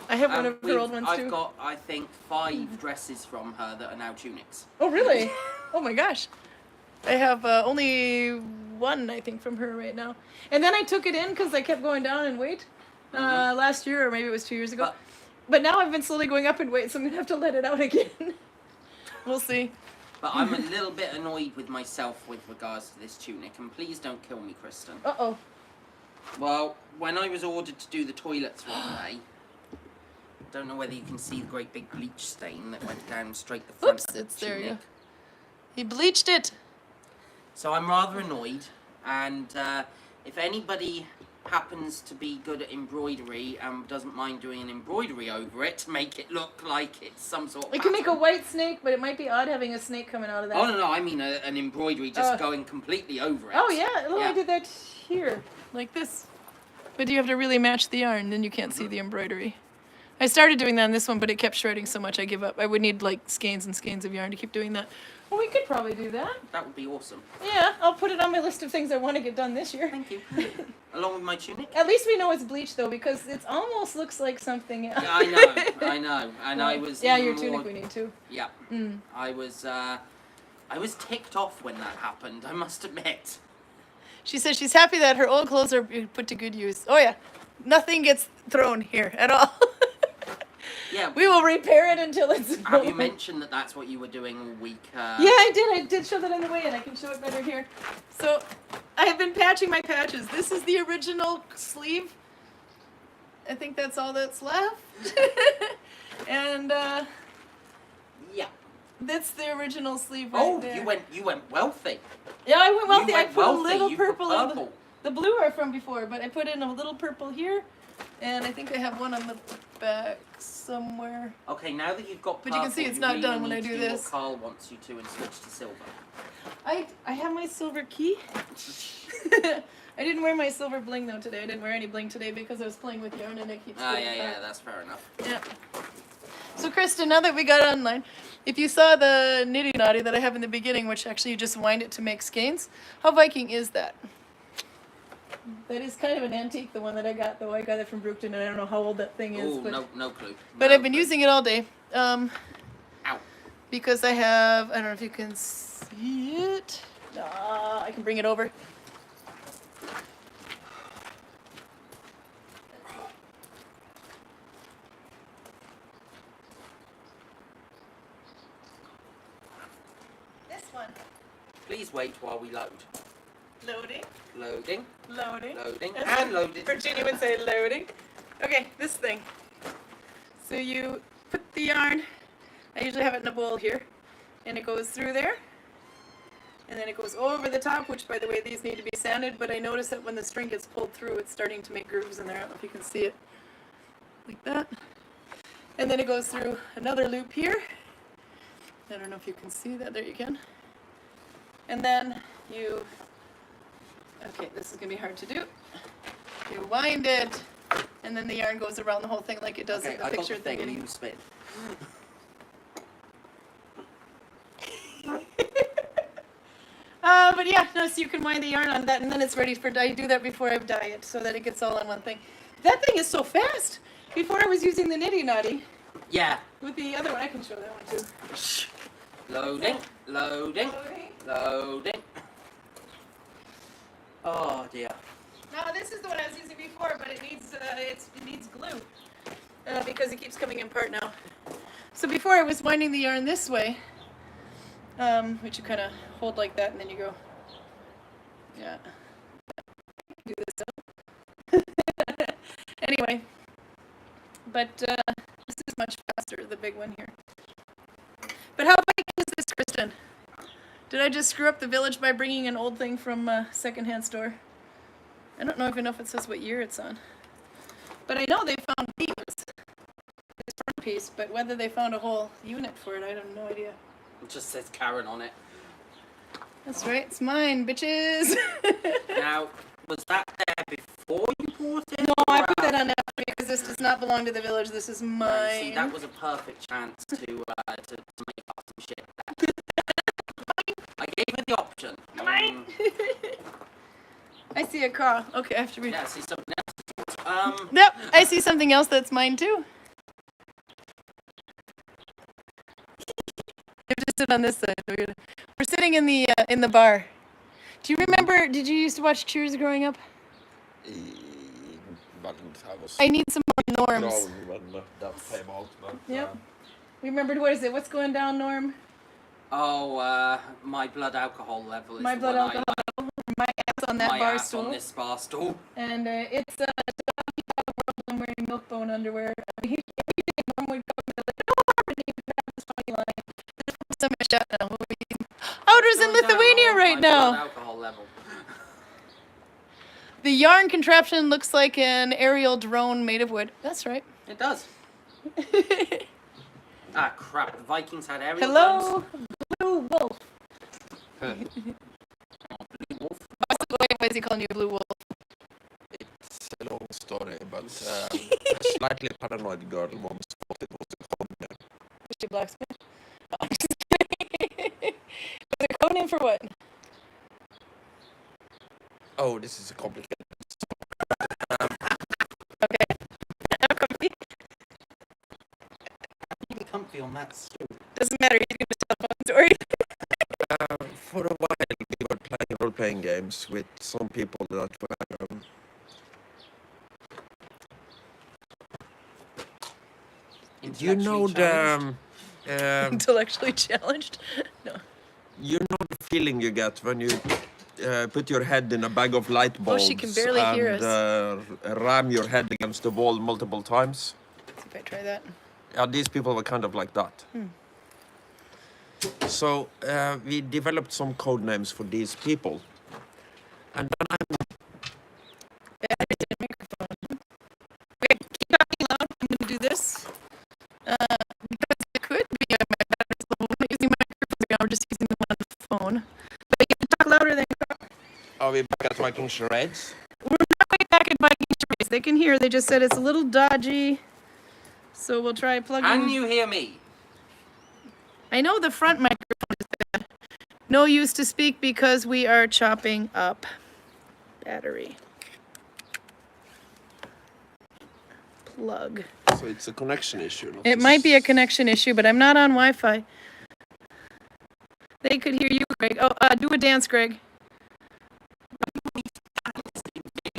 Speaker 1: I have one of her old ones too.
Speaker 2: I've got, I think, 5 dresses from her that are now tunics.
Speaker 1: Oh, really? Oh my gosh. I have only one, I think, from her right now. And then I took it in because I kept going down in weight last year, or maybe it was 2 years ago. But now I've been slowly going up in weight, so I'm gonna have to let it out again. We'll see.
Speaker 2: But I'm a little bit annoyed with myself with regards to this tunic, and please don't kill me, Kristen.
Speaker 1: Uh-oh.
Speaker 2: Well, when I was ordered to do the toilets one day, don't know whether you can see the great big bleach stain that went down straight the front
Speaker 1: Oops,
Speaker 2: of the
Speaker 1: it's there,
Speaker 2: tunic.
Speaker 1: yeah. He bleached it.
Speaker 2: So I'm rather annoyed, and if anybody happens to be good at embroidery and doesn't mind doing an embroidery over it to make it look like it's some sort of
Speaker 1: You can make a
Speaker 2: pattern.
Speaker 1: white snake, but it might be odd having a snake coming out of that.
Speaker 2: Oh, no, I mean an embroidery just going completely over it.
Speaker 1: Oh, yeah. Well, I
Speaker 2: Yeah.
Speaker 1: did that here, like this. But you have to really match the yarn, then you can't see the embroidery. I started doing that on this one, but it kept shredding so much I give up. I would need like skeins and skeins of yarn to keep doing that. Well, we could probably do that.
Speaker 2: That would be awesome.
Speaker 1: Yeah, I'll put it on my list of things I want to get done this year.
Speaker 2: Thank you. Along with my tunic.
Speaker 1: At least we know it's bleached though, because it almost looks like something else.
Speaker 2: Yeah, I know. And I was
Speaker 1: Yeah,
Speaker 2: even
Speaker 1: your
Speaker 2: more,
Speaker 1: tunic we need too.
Speaker 2: Yeah. I was ticked off when that happened, I must admit.
Speaker 1: She says she's happy that her old clothes are put to good use. Oh yeah, nothing gets thrown here at all.
Speaker 2: Yeah.
Speaker 1: We will repair it until it's
Speaker 2: Have you
Speaker 1: gone.
Speaker 2: mentioned that that's what you were doing all week?
Speaker 1: Yeah, I did show that on the way, and I can show it better here. So, I have been patching my patches. This is the original sleeve. I think that's all that's left. And
Speaker 2: Yeah.
Speaker 1: that's the original sleeve right there.
Speaker 2: you went wealthy.
Speaker 1: Yeah, I went wealthy.
Speaker 2: You went
Speaker 1: I put a
Speaker 2: wealthy.
Speaker 1: little
Speaker 2: You put
Speaker 1: purple in
Speaker 2: purple.
Speaker 1: the blue are from before, but I put in a little purple here, and I think I have one on the back somewhere.
Speaker 2: Okay, now that you've got
Speaker 1: But you can see it's not
Speaker 2: really
Speaker 1: done when
Speaker 2: need
Speaker 1: I
Speaker 2: to
Speaker 1: do
Speaker 2: what
Speaker 1: this.
Speaker 2: Karl wants you to and switch to silver.
Speaker 1: I have my silver key. I didn't wear my silver bling though today. I didn't wear any bling today because I was playing with yarn and it keeps getting
Speaker 2: Yeah,
Speaker 1: caught.
Speaker 2: that's fair enough.
Speaker 1: Yeah. So Kristen, now that we got online, if you saw the nitty naughty that I have in the beginning, which actually you just wind it to make skeins, how Viking is that? That is kind of an antique, the one that I got, though. I got it from Brookton, and I don't know how old that thing is.
Speaker 2: Oh,
Speaker 1: But,
Speaker 2: no clue.
Speaker 1: but
Speaker 2: No
Speaker 1: I've been
Speaker 2: clue.
Speaker 1: using it all day.
Speaker 2: Ow.
Speaker 1: Because I have, I don't know if you can see it. I can bring it over. This one.
Speaker 2: Please wait while we load.
Speaker 1: Loading.
Speaker 2: Loading.
Speaker 1: Loading.
Speaker 2: Loading.
Speaker 1: That's
Speaker 2: And loaded.
Speaker 1: Virginia would say loading. Okay, this thing. So you put the yarn, I usually have it in a bowl here, and it goes through there, and then it goes over the top, which by the way, these need to be sanded, but I notice that when the string gets pulled through, it's starting to make grooves in there. I don't know if you can see it. Like that. And then it goes through another loop here. I don't know if you can see that. There you can. And then you, okay, this is going to be hard to do. You wind it, and then the yarn goes around the whole thing like it does
Speaker 2: Okay,
Speaker 1: in the
Speaker 2: I got
Speaker 1: picture
Speaker 2: the
Speaker 1: at the
Speaker 2: thing.
Speaker 1: beginning.
Speaker 2: You spin.
Speaker 1: But yeah, no, so you can wind the yarn on that, and then it's ready for I do that before I dye it, so that it gets all on one thing. That thing is so fast. Before I was using the nitty naughty.
Speaker 2: Yeah.
Speaker 1: With the other one, I can show that one too.
Speaker 2: Loading. Loading. Loading. Oh dear.
Speaker 1: Now this is the one I was using before, but it needs glue because it keeps coming apart now. So before I was winding the yarn this way, which you kind of hold like that, and then you go. Yeah. Do this. Anyway, but this is much faster. The big one here. But how big is this, Kristen? Did I just screw up the village by bringing an old thing from a secondhand store? I don't know if it says what year it's on. But I know they found beams, this front piece, but whether they found a whole unit for it, I have no idea.
Speaker 2: It just says Karin on it.
Speaker 1: That's right, it's mine, bitches.
Speaker 2: Now, was that there before you bought it?
Speaker 1: No,
Speaker 2: or
Speaker 1: I put that on after because this does not belong to the village. This is mine.
Speaker 2: See, that was a perfect chance to make up some shit. I gave her the option.
Speaker 1: Mine. I see a Karl. Okay, I have to read.
Speaker 2: Yeah, I see something else.
Speaker 1: Yep, I see something else that's mine too. I have to sit on this side. We're sitting in the bar. Do you remember? Did you used to watch Cheers growing up? I need some more norms. Yep. We remembered, what is it? What's going down, Norm?
Speaker 2: Oh, my blood alcohol level is
Speaker 1: My
Speaker 2: the
Speaker 1: blood
Speaker 2: one
Speaker 1: alcohol level. My ass on that
Speaker 2: my
Speaker 1: bar
Speaker 2: ass
Speaker 1: stool.
Speaker 2: on this bar stool.
Speaker 1: And it's I'm wearing milk bone underwear. Every day Norm would come and be like, no, and he would have this funny line. So much shut now. Outer's in Lithuania right now.
Speaker 2: Blood alcohol level.
Speaker 1: The yarn contraption looks like an aerial drone made of wood. That's right.
Speaker 2: It does. Ah, crap. The Vikings had aerial
Speaker 1: Hello,
Speaker 2: drones.
Speaker 1: Blue Wolf.
Speaker 2: Blue wolf.
Speaker 1: Why is he calling you Blue Wolf?
Speaker 4: It's a long story, but a slightly paranoid girl once thought it was a code name.
Speaker 1: Was she a blacksmith? Oh, I'm just kidding. Was it a code name for what?
Speaker 4: Oh, this is a complicated
Speaker 1: Okay. I'm comfy.
Speaker 2: Even comfy on that stool.
Speaker 1: Doesn't matter. He's going to tell a fun story.
Speaker 4: For a while, we were playing role-playing games with some people that were you know the
Speaker 1: Intellectually challenged? No.
Speaker 4: you know the feeling you get when you put your head in a bag of light bulbs
Speaker 1: she can barely
Speaker 4: and
Speaker 1: hear us.
Speaker 4: Ram your head against the wall multiple times.
Speaker 1: See if I try that.
Speaker 4: Yeah, these people were kind of like that. So we developed some code names for these people. And then
Speaker 1: Microphone. Okay, keep talking loud. I'm going to do this. Because it could be my battery's low. I'm not using my microphone right now. We're just using the one on the phone. But you can talk louder than
Speaker 4: are we back at Viking charades?
Speaker 1: we're not quite back in Viking charades. They can hear. They just said it's a little dodgy. So we'll try plugging.
Speaker 2: Can you hear me?
Speaker 1: I know the front microphone is bad. No use to speak because we are chopping up battery. Plug.
Speaker 4: So it's a connection issue.
Speaker 1: It might be a connection issue, but I'm not on Wi-Fi. They could hear you, Greg. Oh, do a dance, Greg.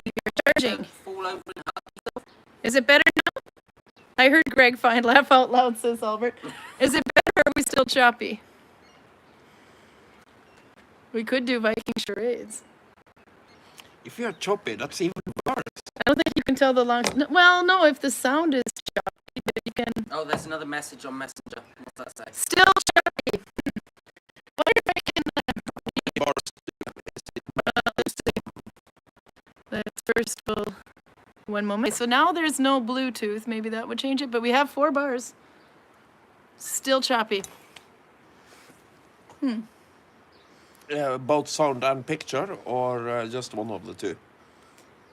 Speaker 1: You're charging.
Speaker 2: Fall over and
Speaker 1: Is it better now? I heard Greg fine. Laugh out loud, says Albert. Is it better or are we still choppy? We could do Viking charades.
Speaker 4: If you're choppy, that's even worse.
Speaker 1: I don't think you can tell the long... No, well, no, if the sound is choppy, but you can...
Speaker 2: Oh, there's another message on Messenger. What's that say?
Speaker 1: Still choppy. Wonder if I can... let's see. Let's first we'll... One moment. So now there's no Bluetooth. Maybe that would change it, but we have 4 bars. Still choppy.
Speaker 4: Both sound and picture, or just one of the two?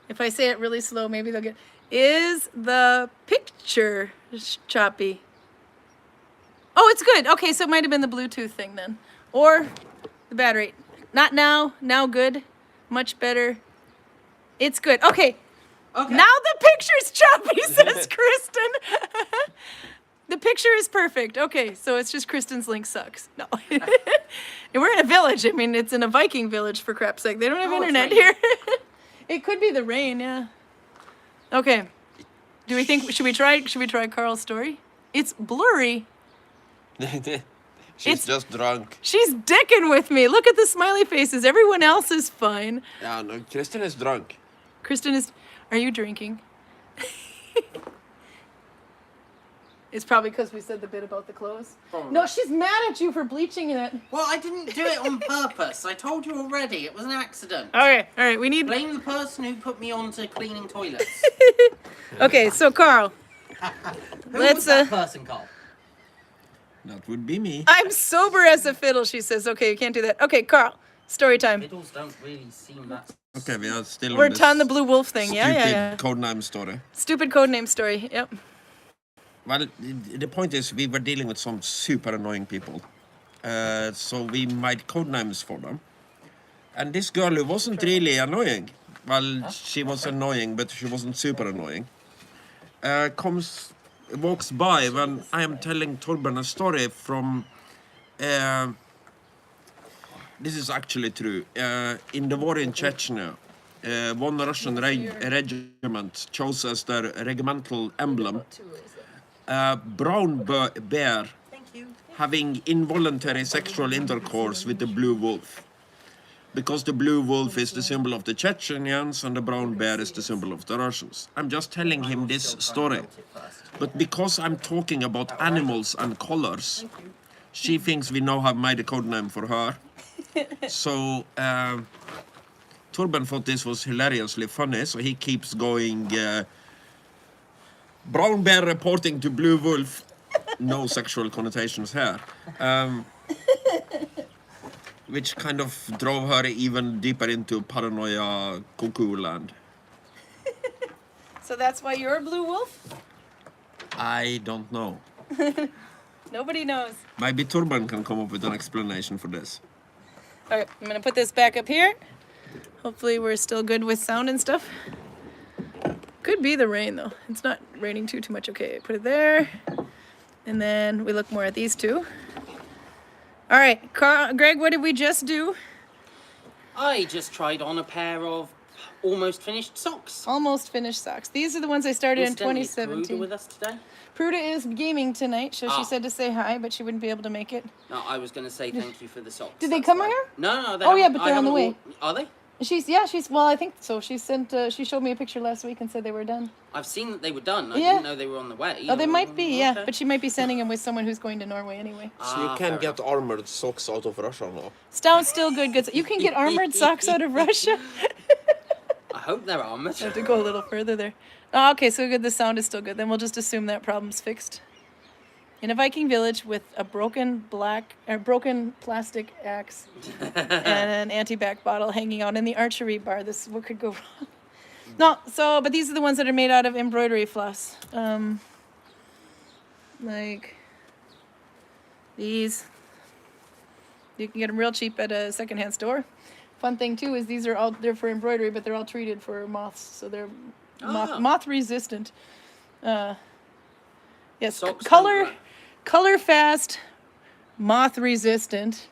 Speaker 1: If I say it really slow, maybe they'll get... Is the picture choppy? Oh, it's good. Okay, so it might have been the Bluetooth thing then. Or the battery. Not now. Now good. Much better. It's good. Okay.
Speaker 2: Okay.
Speaker 1: Now the picture's choppy, says Kristen. The picture is perfect. Okay, so it's just Kristen's link sucks. No. And we're in a village. I mean, it's in a Viking village, for crap's sake. They don't have internet here. It could be the rain, yeah. Okay. Do we think should we try Karl's story? It's blurry.
Speaker 4: She's just drunk.
Speaker 1: She's dicking with me. Look at the smiley faces. Everyone else is fine.
Speaker 4: Yeah, no, Kristen is drunk.
Speaker 1: Kristen is... Are you drinking? It's probably because we said the bit about the clothes.
Speaker 2: Probably.
Speaker 1: No, she's mad at you for bleaching it.
Speaker 2: Well, I didn't do it on purpose. I told you already. It was an accident.
Speaker 1: Okay, all right, we need...
Speaker 2: Blame the person who put me on to cleaning toilets.
Speaker 1: Okay, so Karl.
Speaker 2: Who
Speaker 1: Let's,
Speaker 2: was that person, Karl?
Speaker 4: That would be me.
Speaker 1: I'm sober as a fiddle, she says. Okay, you can't do that. Okay, Karl, story time.
Speaker 2: Fiddles don't really seem that...
Speaker 4: Okay, we are still
Speaker 1: We're
Speaker 4: on this
Speaker 1: on the blue wolf thing. Yeah, yeah,
Speaker 4: stupid
Speaker 1: yeah.
Speaker 4: codename story.
Speaker 1: Stupid codename story. Yep.
Speaker 4: Well, the point is we were dealing with some super annoying people. So we made codenames for them. And this girl who wasn't really annoying, well, she was annoying, but she wasn't super annoying, walks by when I am telling Torben a story from... this is actually true. In the war in Chechnya, one Russian regiment chose as their regimental emblem brown bear having involuntary sexual intercourse with the blue wolf. Because the blue wolf is the symbol of the Chechens and the brown bear is the symbol of the Russians. I'm just telling him this story. But because I'm talking about animals and colors, she thinks we now have made a codename for her. So Torben thought this was hilariously funny, so he keeps going... brown bear reporting to blue wolf. No sexual connotations here. Which kind of drove her even deeper into paranoia cuckoo land.
Speaker 1: So that's why you're a blue wolf?
Speaker 4: I don't know.
Speaker 1: Nobody knows.
Speaker 4: Maybe Torben can come up with an explanation for this.
Speaker 1: All right, I'm gonna put this back up here. Hopefully we're still good with sound and stuff. Could be the rain though. It's not raining too much. Okay, put it there. And then we look more at these two. All right, Greg, what did we just do?
Speaker 2: I just tried on a pair of almost finished socks.
Speaker 1: Almost finished socks. These are the ones I started in
Speaker 2: Incidentally, is Pruda
Speaker 1: 2017.
Speaker 2: with us today?
Speaker 1: Pruda is gaming tonight, so she
Speaker 2: Ah.
Speaker 1: said to say hi, but she wouldn't be able to make it.
Speaker 2: No, I was going to say thank you for the socks.
Speaker 1: Did they
Speaker 2: that's
Speaker 1: come
Speaker 2: why.
Speaker 1: here?
Speaker 2: No, they
Speaker 1: Oh, yeah,
Speaker 2: haven't-
Speaker 1: but
Speaker 2: I
Speaker 1: they're on the
Speaker 2: haven't
Speaker 1: way.
Speaker 2: Are they?
Speaker 1: Well, I think so. She sent, she showed me a picture last week and said they were done.
Speaker 2: I've seen that they were done. I
Speaker 1: Yeah.
Speaker 2: didn't know they were on the way.
Speaker 1: Oh, they might be, yeah,
Speaker 2: Okay.
Speaker 1: but she might be sending them with someone who's going to Norway anyway.
Speaker 4: So you
Speaker 2: Ah,
Speaker 4: can
Speaker 2: fair
Speaker 4: get armored socks out of Russia now.
Speaker 1: Sounds still good. You can get armored socks out of Russia.
Speaker 2: I hope they're armored.
Speaker 1: I have to go a little further there. Oh, okay, so good. The sound is still good. Then we'll just assume that problem's fixed. In a Viking village with a broken plastic axe and an anti-back bottle hanging out in the archery bar. What could go wrong? No, but these are the ones that are made out of embroidery floss. Like these. You can get them real cheap at a secondhand store. Fun thing too is they're for embroidery, but they're all treated for moths, so they're moth resistant. Yes,
Speaker 2: Socks
Speaker 1: color fast, moth resistant.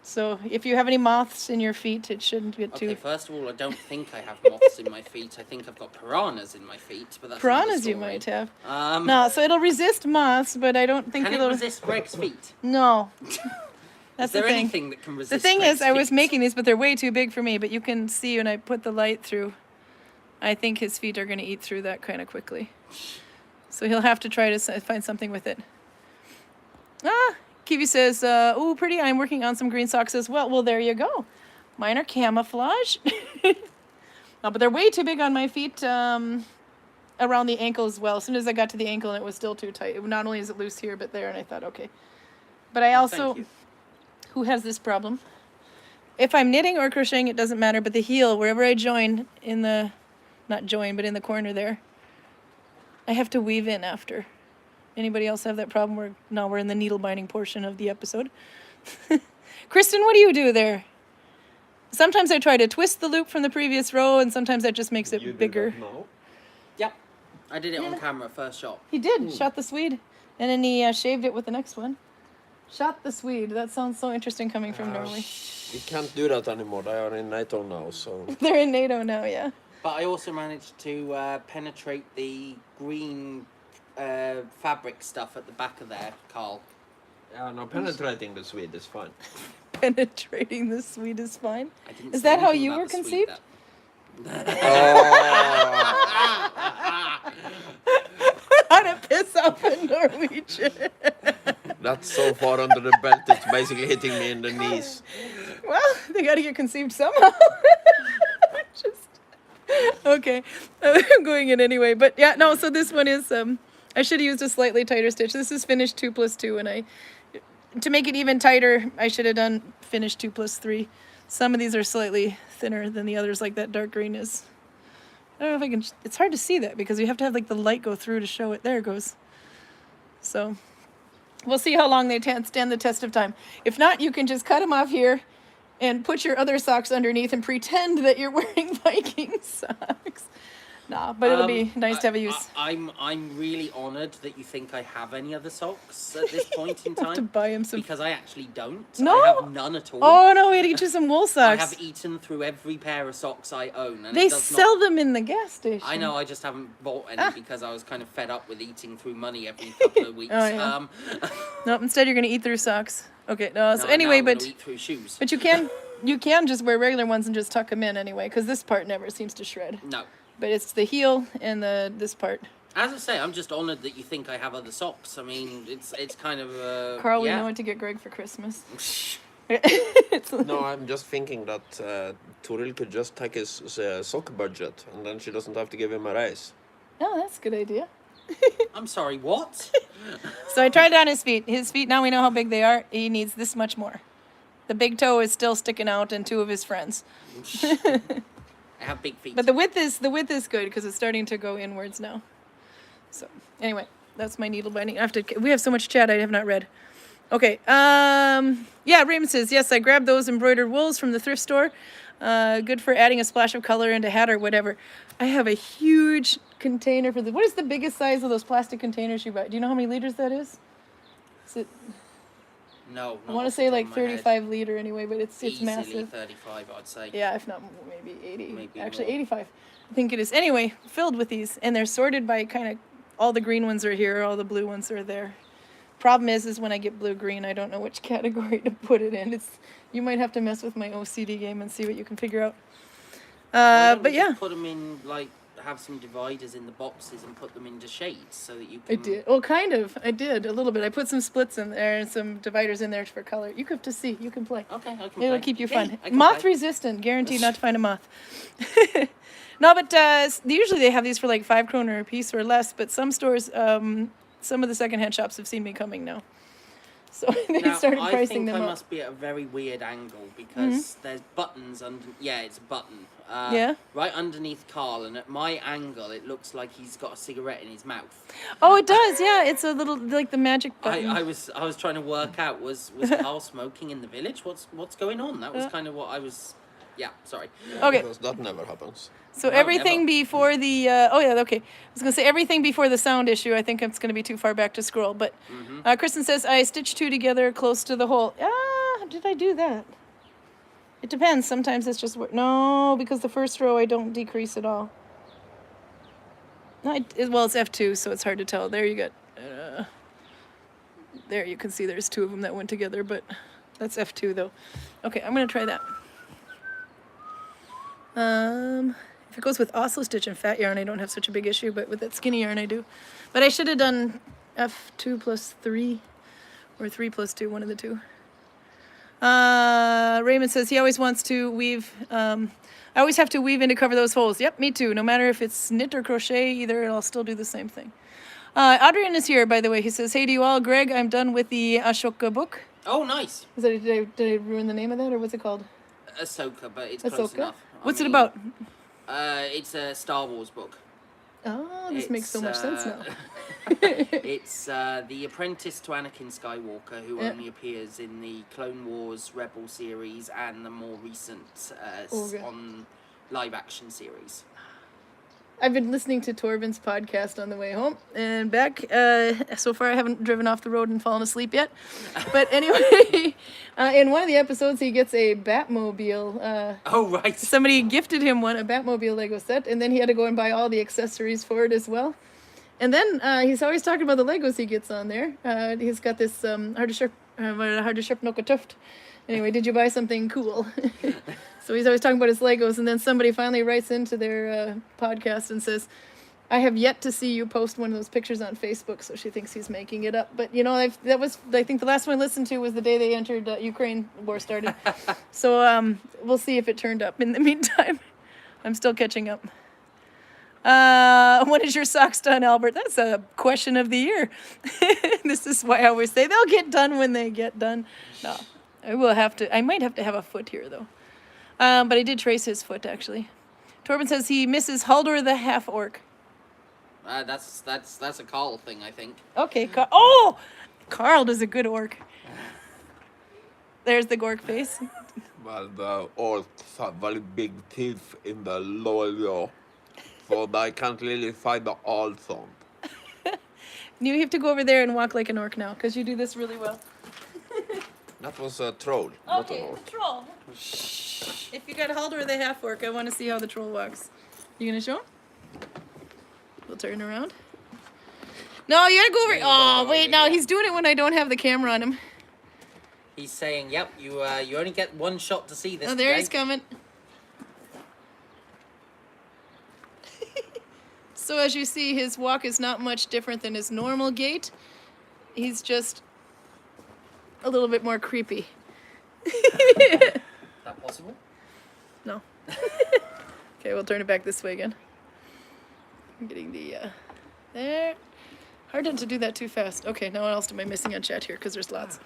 Speaker 1: So if you have any moths in your feet, it shouldn't get too.
Speaker 2: Okay, first of all, I don't think I have moths in my feet. I think I've got piranhas in my feet, but that's another
Speaker 1: Piranhas you
Speaker 2: story.
Speaker 1: might have.
Speaker 2: Um,
Speaker 1: No, so it'll resist moths, but I don't think
Speaker 2: Can it
Speaker 1: it'll
Speaker 2: resist Greg's feet?
Speaker 1: No. That's
Speaker 2: Is there
Speaker 1: the thing.
Speaker 2: anything that can resist
Speaker 1: The thing
Speaker 2: Greg's
Speaker 1: is, I was
Speaker 2: feet?
Speaker 1: making these, but they're way too big for me. But you can see when I put the light through, I think his feet are going to eat through that kind of quickly. So he'll have to try to find something with it. Kiwi says, "Ooh, pretty. I'm working on some green socks as well." Well, there you go. Mine are camouflage. No, but they're way too big on my feet. Around the ankle as well. As soon as I got to the ankle, and it was still too tight. Not only is it loose here, but there, and I thought, okay. But I also,
Speaker 2: Thank you.
Speaker 1: who has this problem? If I'm knitting or crocheting, it doesn't matter. But the heel, wherever I join in the, not join, but in the corner there, I have to weave in after. Anybody else have that problem? Now we're in the needle binding portion of the episode. Kristen, what do you do there? Sometimes I try to twist the loop from the previous row, and sometimes that just makes it bigger.
Speaker 2: Yep. I did it on camera first shot.
Speaker 1: He did, shot the Swede, and then he shaved it with the next one. Shot the Swede. That sounds so interesting coming from Norway.
Speaker 4: You can't do that anymore. They are in NATO now, so...
Speaker 1: They're in NATO now, yeah.
Speaker 2: But I also managed to penetrate the green fabric stuff at the back of there, Karl.
Speaker 4: Yeah, no, penetrating the Swede is fine.
Speaker 1: Penetrating the Swede is fine.
Speaker 2: I didn't
Speaker 1: Is
Speaker 2: say
Speaker 1: that how
Speaker 2: anything
Speaker 1: you
Speaker 2: about
Speaker 1: were
Speaker 2: the Swede
Speaker 1: conceived?
Speaker 2: there.
Speaker 1: How to piss off in Norwegian.
Speaker 4: That's so far under the belt, it's basically hitting me in the knees.
Speaker 1: Well, they got to get conceived somehow. Okay, I'm going in anyway. But yeah, no, so this one is, I should have used a slightly tighter stitch. This is finished 2+2, and to make it even tighter, I should have done finished 2+3. Some of these are slightly thinner than the others, like that dark green is. I don't know if I can, it's hard to see that because you have to have like the light go through to show it. There it goes. So we'll see how long they stand the test of time. If not, you can just cut them off here and put your other socks underneath and pretend that you're wearing Viking socks. Nah, but it'll be nice to have a use.
Speaker 2: I'm really honoured that you think I have any other socks at this point in time.
Speaker 1: To buy him some.
Speaker 2: Because I actually don't.
Speaker 1: No?
Speaker 2: I have none at all.
Speaker 1: Oh no, we had to get you some wool
Speaker 2: I
Speaker 1: socks.
Speaker 2: have eaten through every pair of socks I own. And
Speaker 1: They
Speaker 2: it does
Speaker 1: sell
Speaker 2: not...
Speaker 1: them in the gas station.
Speaker 2: I know, I just haven't bought any because I was kind of fed up with eating through money every couple of weeks.
Speaker 1: Oh, yeah. Nope, instead you're going to eat through socks. Okay, no, so
Speaker 2: No,
Speaker 1: anyway,
Speaker 2: now I'm
Speaker 1: but
Speaker 2: gonna eat through shoes.
Speaker 1: you can just wear regular ones and just tuck them in anyway, because this part never seems to shred.
Speaker 2: No.
Speaker 1: But it's the heel and this part.
Speaker 2: As I say, I'm just honoured that you think I have other socks. I mean, it's kind of
Speaker 1: Carl, we
Speaker 2: yeah.
Speaker 1: know what to get Greg for Christmas.
Speaker 4: No, I'm just thinking that Toril could just take his sock budget, and then she doesn't have to give him a raise.
Speaker 1: Oh, that's a good idea.
Speaker 2: I'm sorry, what?
Speaker 1: So I tried on his feet. His feet, now we know how big they are. He needs this much more. The big toe is still sticking out, and two of his friends.
Speaker 2: I have big feet.
Speaker 1: But the width is good because it's starting to go inwards now. So anyway, that's my needle binding. We have so much chat I have not read. Okay. Yeah, Raymond says, yes, I grabbed those embroidered wools from the thrift store. Good for adding a splash of color into hat or whatever. I have a huge container for what is the biggest size of those plastic containers you buy? Do you know how many liters that is? Is it?
Speaker 2: No.
Speaker 1: I want to say like 35 liter anyway, but it's
Speaker 2: Easily
Speaker 1: massive.
Speaker 2: 35, I'd say.
Speaker 1: Yeah, if not maybe 80.
Speaker 2: Maybe
Speaker 1: Actually,
Speaker 2: more.
Speaker 1: 85. I think it is. Anyway, filled with these, and they're sorted by kind of all the green ones are here, all the blue ones are there. Problem is when I get blue-green, I don't know which category to put it in. You might have to mess with my OCD game and see what you can figure out.
Speaker 2: Why don't
Speaker 1: But
Speaker 2: we
Speaker 1: yeah.
Speaker 2: just put them in, like, have some dividers in the boxes and put them into shades so that you can...
Speaker 1: I did. Well, kind of. I did a little bit. I put some splits in there and some dividers in there for color. You have to see. You can play.
Speaker 2: Okay, I can
Speaker 1: It'll
Speaker 2: play.
Speaker 1: keep you
Speaker 2: Yeah,
Speaker 1: fun.
Speaker 2: I can
Speaker 1: Moth
Speaker 2: play.
Speaker 1: resistant. Guaranteed not to find a moth. No, but usually they have these for like 5 kroner a piece or less. But some stores, some of the secondhand shops have seen me coming now. So they
Speaker 2: Now,
Speaker 1: started
Speaker 2: I
Speaker 1: pricing
Speaker 2: think
Speaker 1: them
Speaker 2: I
Speaker 1: up.
Speaker 2: must be at a very weird angle because there's buttons under... Yeah, it's a button.
Speaker 1: Yeah?
Speaker 2: Right underneath Karl, and at my angle, it looks like he's got a cigarette in his mouth.
Speaker 1: Oh, it does. Yeah, it's a little like the magic button.
Speaker 2: I was trying to work out was Karl smoking in the village? What's going on? That was kind of what I was. Yeah, sorry.
Speaker 1: Okay.
Speaker 4: Because that never happens.
Speaker 1: So
Speaker 2: No,
Speaker 1: everything
Speaker 2: never.
Speaker 1: before the okay. I was gonna say everything before the sound issue. I think it's gonna be too far back to scroll. But Kristen says I stitched 2 together close to the hole. Did I do that? It depends. Sometimes it's just no, because the first row I don't decrease at all. No, well it's F2, so it's hard to tell. There you go. There you can see there's 2 of them that went together, but that's F2 though. Okay, I'm gonna try that. If it goes with Oslo stitch and fat yarn, I don't have such a big issue, but with that skinny yarn, I do. But I should have done F2 plus 3 or 3 plus 2, one of the two. Raymond says he always wants to weave. I always have to weave in to cover those holes. Yep, me too. No matter if it's knit or crochet, either I'll still do the same thing. Adrian is here, by the way. He says, hey to you all. Greg, I'm done with the Ashoka book.
Speaker 2: Oh, nice.
Speaker 1: Did I ruin the name of that, or what's it called?
Speaker 2: Ahsoka, but it's close
Speaker 1: Ahsoka?
Speaker 2: enough.
Speaker 1: What's it about?
Speaker 2: It's a Star Wars book.
Speaker 1: Oh, this makes so much sense now.
Speaker 2: It's the apprentice to Anakin Skywalker, who only appears in the Clone Wars Rebel series and the more recent on live-action series.
Speaker 1: I've been listening to Torben's podcast on the way home and back. So far, I haven't driven off the road and fallen asleep yet. But anyway, in one of the episodes, he gets a Batmobile.
Speaker 2: Oh, right.
Speaker 1: Somebody gifted him a Batmobile Lego set, and then he had to go and buy all the accessories for it as well. And then he's always talking about the Legos he gets on there. He's got this hard to sharp no tuft. Anyway, did you buy something cool? So he's always talking about his Legos, and then somebody finally writes into their podcast and says, I have yet to see you post one of those pictures on Facebook, so she thinks he's making it up. But, you know, I think the last one I listened to was the day they entered Ukraine, war started. So we'll see if it turned up in the meantime. I'm still catching up. When is your socks done, Albert? That's a question of the year. This is why I always say they'll get done when they get done. No, I might have to have a foot here, though. But I did trace his foot, actually. Torben says he misses Haldor the half-orc.
Speaker 2: That's a Karl thing, I think.
Speaker 1: Okay, oh! Karl does a good orc. There's the gork face.
Speaker 4: Well, the orcs have very big teeth in the lower jaw, so they can't really find the all sound.
Speaker 1: You have to go over there and walk like an orc now, because you do this really well.
Speaker 4: That was a troll, not an
Speaker 1: Okay,
Speaker 4: orc.
Speaker 1: troll. If you got Haldor the half-orc, I want to see how the troll walks. You gonna show him? We'll turn around. No, you gotta go over. Oh, wait, now he's doing it when I don't have the camera on him.
Speaker 2: He's saying, "Yep, you only get one shot to see this."
Speaker 1: Oh, there
Speaker 2: today.
Speaker 1: he's coming. So as you see, his walk is not much different than his normal gait. He's just a little bit more creepy.
Speaker 2: That possible?
Speaker 1: No. Okay, we'll turn it back this way again. I'm getting the, there. Hard not to do that too fast. Okay, now what else am I missing on chat here? Because there's lots.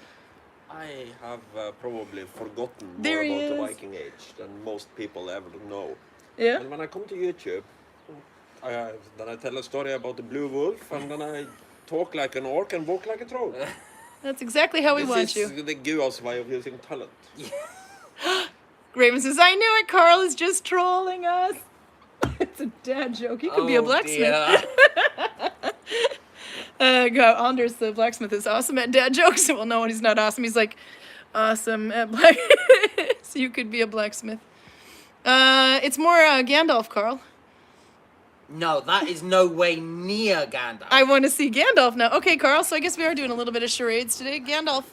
Speaker 4: I have probably forgotten more
Speaker 1: There he
Speaker 4: about the
Speaker 1: is.
Speaker 4: Viking Age than most people ever know.
Speaker 1: Yeah?
Speaker 4: And when I come to YouTube, then I tell a story about the blue wolf, and then I talk like an orc and walk like a troll.
Speaker 1: That's exactly how we want
Speaker 4: This
Speaker 1: you.
Speaker 4: is the Gua's way of using talent.
Speaker 1: Raven says, I knew it, Karl is just trolling us. It's a dad joke. He could be a blacksmith. Anders, the blacksmith, is awesome at dad jokes. Well, no, he's not awesome. He's like awesome at so you could be a blacksmith. It's more Gandalf, Karl.
Speaker 2: No, that is no way near Gandalf.
Speaker 1: I want to see Gandalf now. Okay, Karl, so I guess we are doing a little bit of charades today. Gandalf.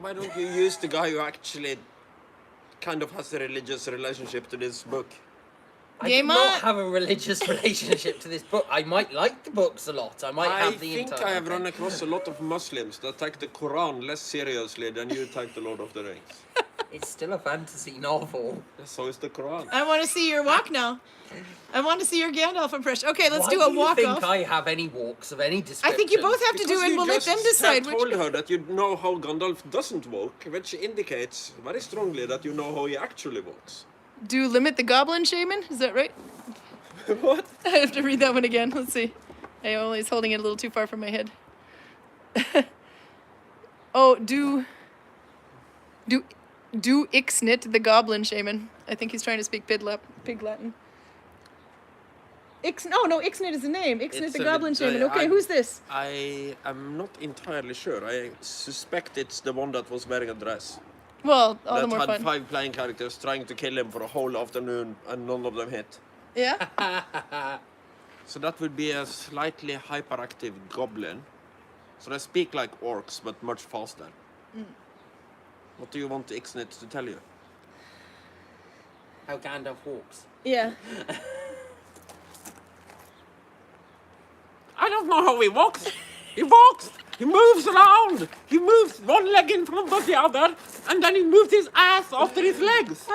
Speaker 4: Why don't you use the guy who actually kind of has a religious relationship to this book?
Speaker 2: I do not have a religious relationship to this book. I might like the books a lot. I might have the
Speaker 4: think
Speaker 2: entire
Speaker 4: I have run
Speaker 2: thing.
Speaker 4: across a lot of Muslims that take the Quran less seriously than you take the Lord of the Rings.
Speaker 2: It's still a fantasy novel.
Speaker 4: So is the Quran.
Speaker 1: I want to see your walk now. I want to see your Gandalf impression. Okay, let's do a
Speaker 2: Why
Speaker 1: walk
Speaker 2: do you
Speaker 1: off.
Speaker 2: think I have any walks of any description?
Speaker 1: I think you both have to do it, and we'll let them decide which.
Speaker 4: told her that you know how Gandalf doesn't walk, which indicates very strongly that you know how he actually walks.
Speaker 1: Do limit the goblin shaman? Is that right?
Speaker 4: What?
Speaker 1: I have to read that one again. Let's see. I always holding it a little too far from my head. Oh, do Ixnit the goblin shaman. I think he's trying to speak pig Latin. No, Ixnit is the name. Ixnit
Speaker 4: It's
Speaker 1: the
Speaker 4: a
Speaker 1: goblin
Speaker 4: bit,
Speaker 1: shaman. Okay, who's this?
Speaker 4: I am not entirely sure. I suspect it's the one that was wearing a dress.
Speaker 1: Well, all the
Speaker 4: That
Speaker 1: more
Speaker 4: had
Speaker 1: fun.
Speaker 4: 5 playing characters trying to kill him for a whole afternoon and none of them hit.
Speaker 1: Yeah?
Speaker 4: So that would be a slightly hyperactive goblin. So they speak like orcs, but much faster. What do you want Ixnit to tell you?
Speaker 2: How Gandalf walks.
Speaker 1: Yeah.
Speaker 4: I don't know how he walks. He walks. He moves around. He moves one leg in front of the other, and then he moves his ass after his legs.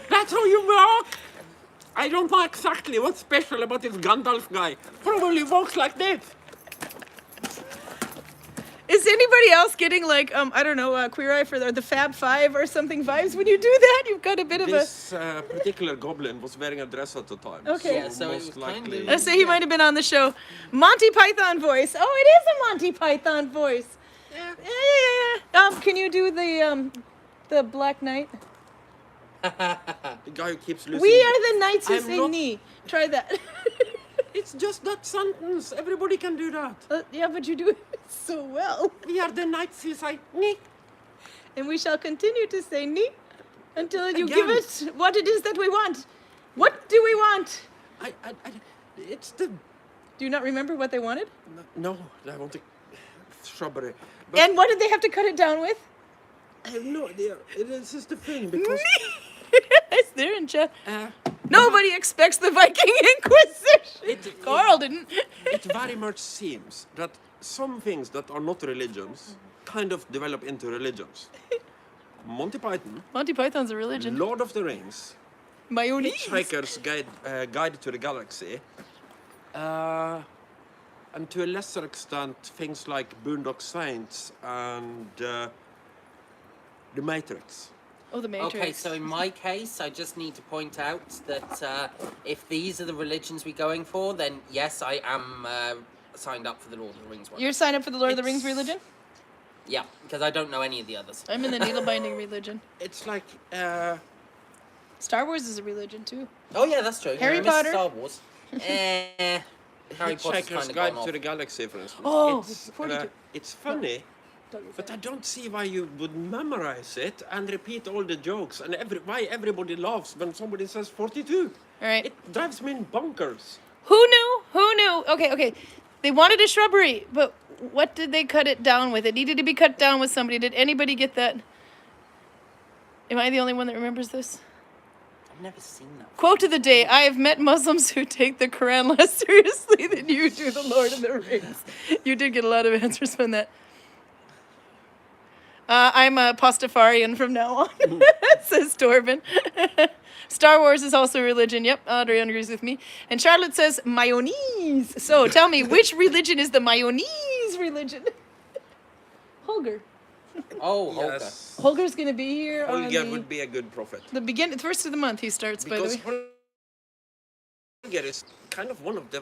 Speaker 4: That's how you walk. I don't know exactly what's special about this Gandalf guy. Probably walks like this.
Speaker 1: Is anybody else getting like, I don't know, Queer Eye for the Fab Five or something vibes when you do that? You've got a bit of a...
Speaker 4: This particular goblin was wearing a dress at the time.
Speaker 1: Okay.
Speaker 2: Yeah, so it
Speaker 4: most
Speaker 2: was kind
Speaker 4: likely.
Speaker 2: of-
Speaker 1: I say he might have been on the show. Monty Python voice. Oh, it is a Monty Python voice. Yeah. Can you do the Black Knight?
Speaker 4: The guy who keeps losing.
Speaker 1: We are the knights who
Speaker 4: I'm
Speaker 1: say
Speaker 4: not-
Speaker 1: knee. Try that.
Speaker 4: It's just that sentence. Everybody can do that.
Speaker 1: Yeah, but you do it so well.
Speaker 4: We are the knights who say nee.
Speaker 1: And we shall continue to say knee until you
Speaker 4: Again.
Speaker 1: give us what it is that we want. What do we want?
Speaker 4: It's the...
Speaker 1: Do you not remember what they wanted?
Speaker 4: No, I want the shrubbery. But
Speaker 1: And what did they have to cut it down with?
Speaker 4: I have no idea. This is the thing, because...
Speaker 1: It's there in chat. Nobody expects the Viking Inquisition. Karl didn't.
Speaker 4: It very much seems that some things that are not religions kind of develop into religions. Monty Python,
Speaker 1: Monty Python's a religion.
Speaker 4: Lord of the Rings,
Speaker 1: Mayonnaise.
Speaker 4: Hitchhiker's Guide to the Galaxy, and to a lesser extent things like Boondock Saints and The Matrix.
Speaker 1: Oh, the Matrix.
Speaker 2: Okay, so in my case, I just need to point out that if these are the religions we're going for, then yes, I am signed up for the Lord of the Rings one.
Speaker 1: You're signed up for the Lord of the Rings religion?
Speaker 2: Yeah, because I don't know any of the others.
Speaker 1: I'm in the needle-binding religion.
Speaker 4: It's like
Speaker 1: Star Wars is a religion, too.
Speaker 2: Oh yeah, that's true.
Speaker 1: Harry
Speaker 2: I miss
Speaker 1: Potter?
Speaker 2: Star Wars. Harry Potter's
Speaker 4: Hitchhiker's
Speaker 2: kind of
Speaker 4: Guide
Speaker 2: gone
Speaker 4: to
Speaker 2: off.
Speaker 4: the Galaxy, for instance.
Speaker 1: Oh,
Speaker 4: It's funny. But I don't see why you would memorize it and repeat all the jokes and why everybody laughs when somebody says 42.
Speaker 1: All right.
Speaker 4: It drives me in bonkers.
Speaker 1: Who knew? Who knew? Okay. They wanted a shrubbery, but what did they cut it down with? It needed to be cut down with somebody. Did anybody get that? Am I the only one that remembers this?
Speaker 2: I've never seen that.
Speaker 1: Quote of the day: I have met Muslims who take the Quran less seriously than you do the Lord of the Rings. You did get a lot of answers from that. I'm a Pastafarian from now on, says Torben. Star Wars is also a religion. Yep, Adrian agrees with me. And Charlotte says mayonnaise. So tell me, which religion is the mayonnaise religion? Holger.
Speaker 2: Oh, Holger.
Speaker 4: Yes.
Speaker 1: Holger's going to be here on
Speaker 4: Holger would be a good prophet.
Speaker 1: the first of the month he starts, by the
Speaker 4: Because
Speaker 1: way.
Speaker 4: Holger is kind of one of the...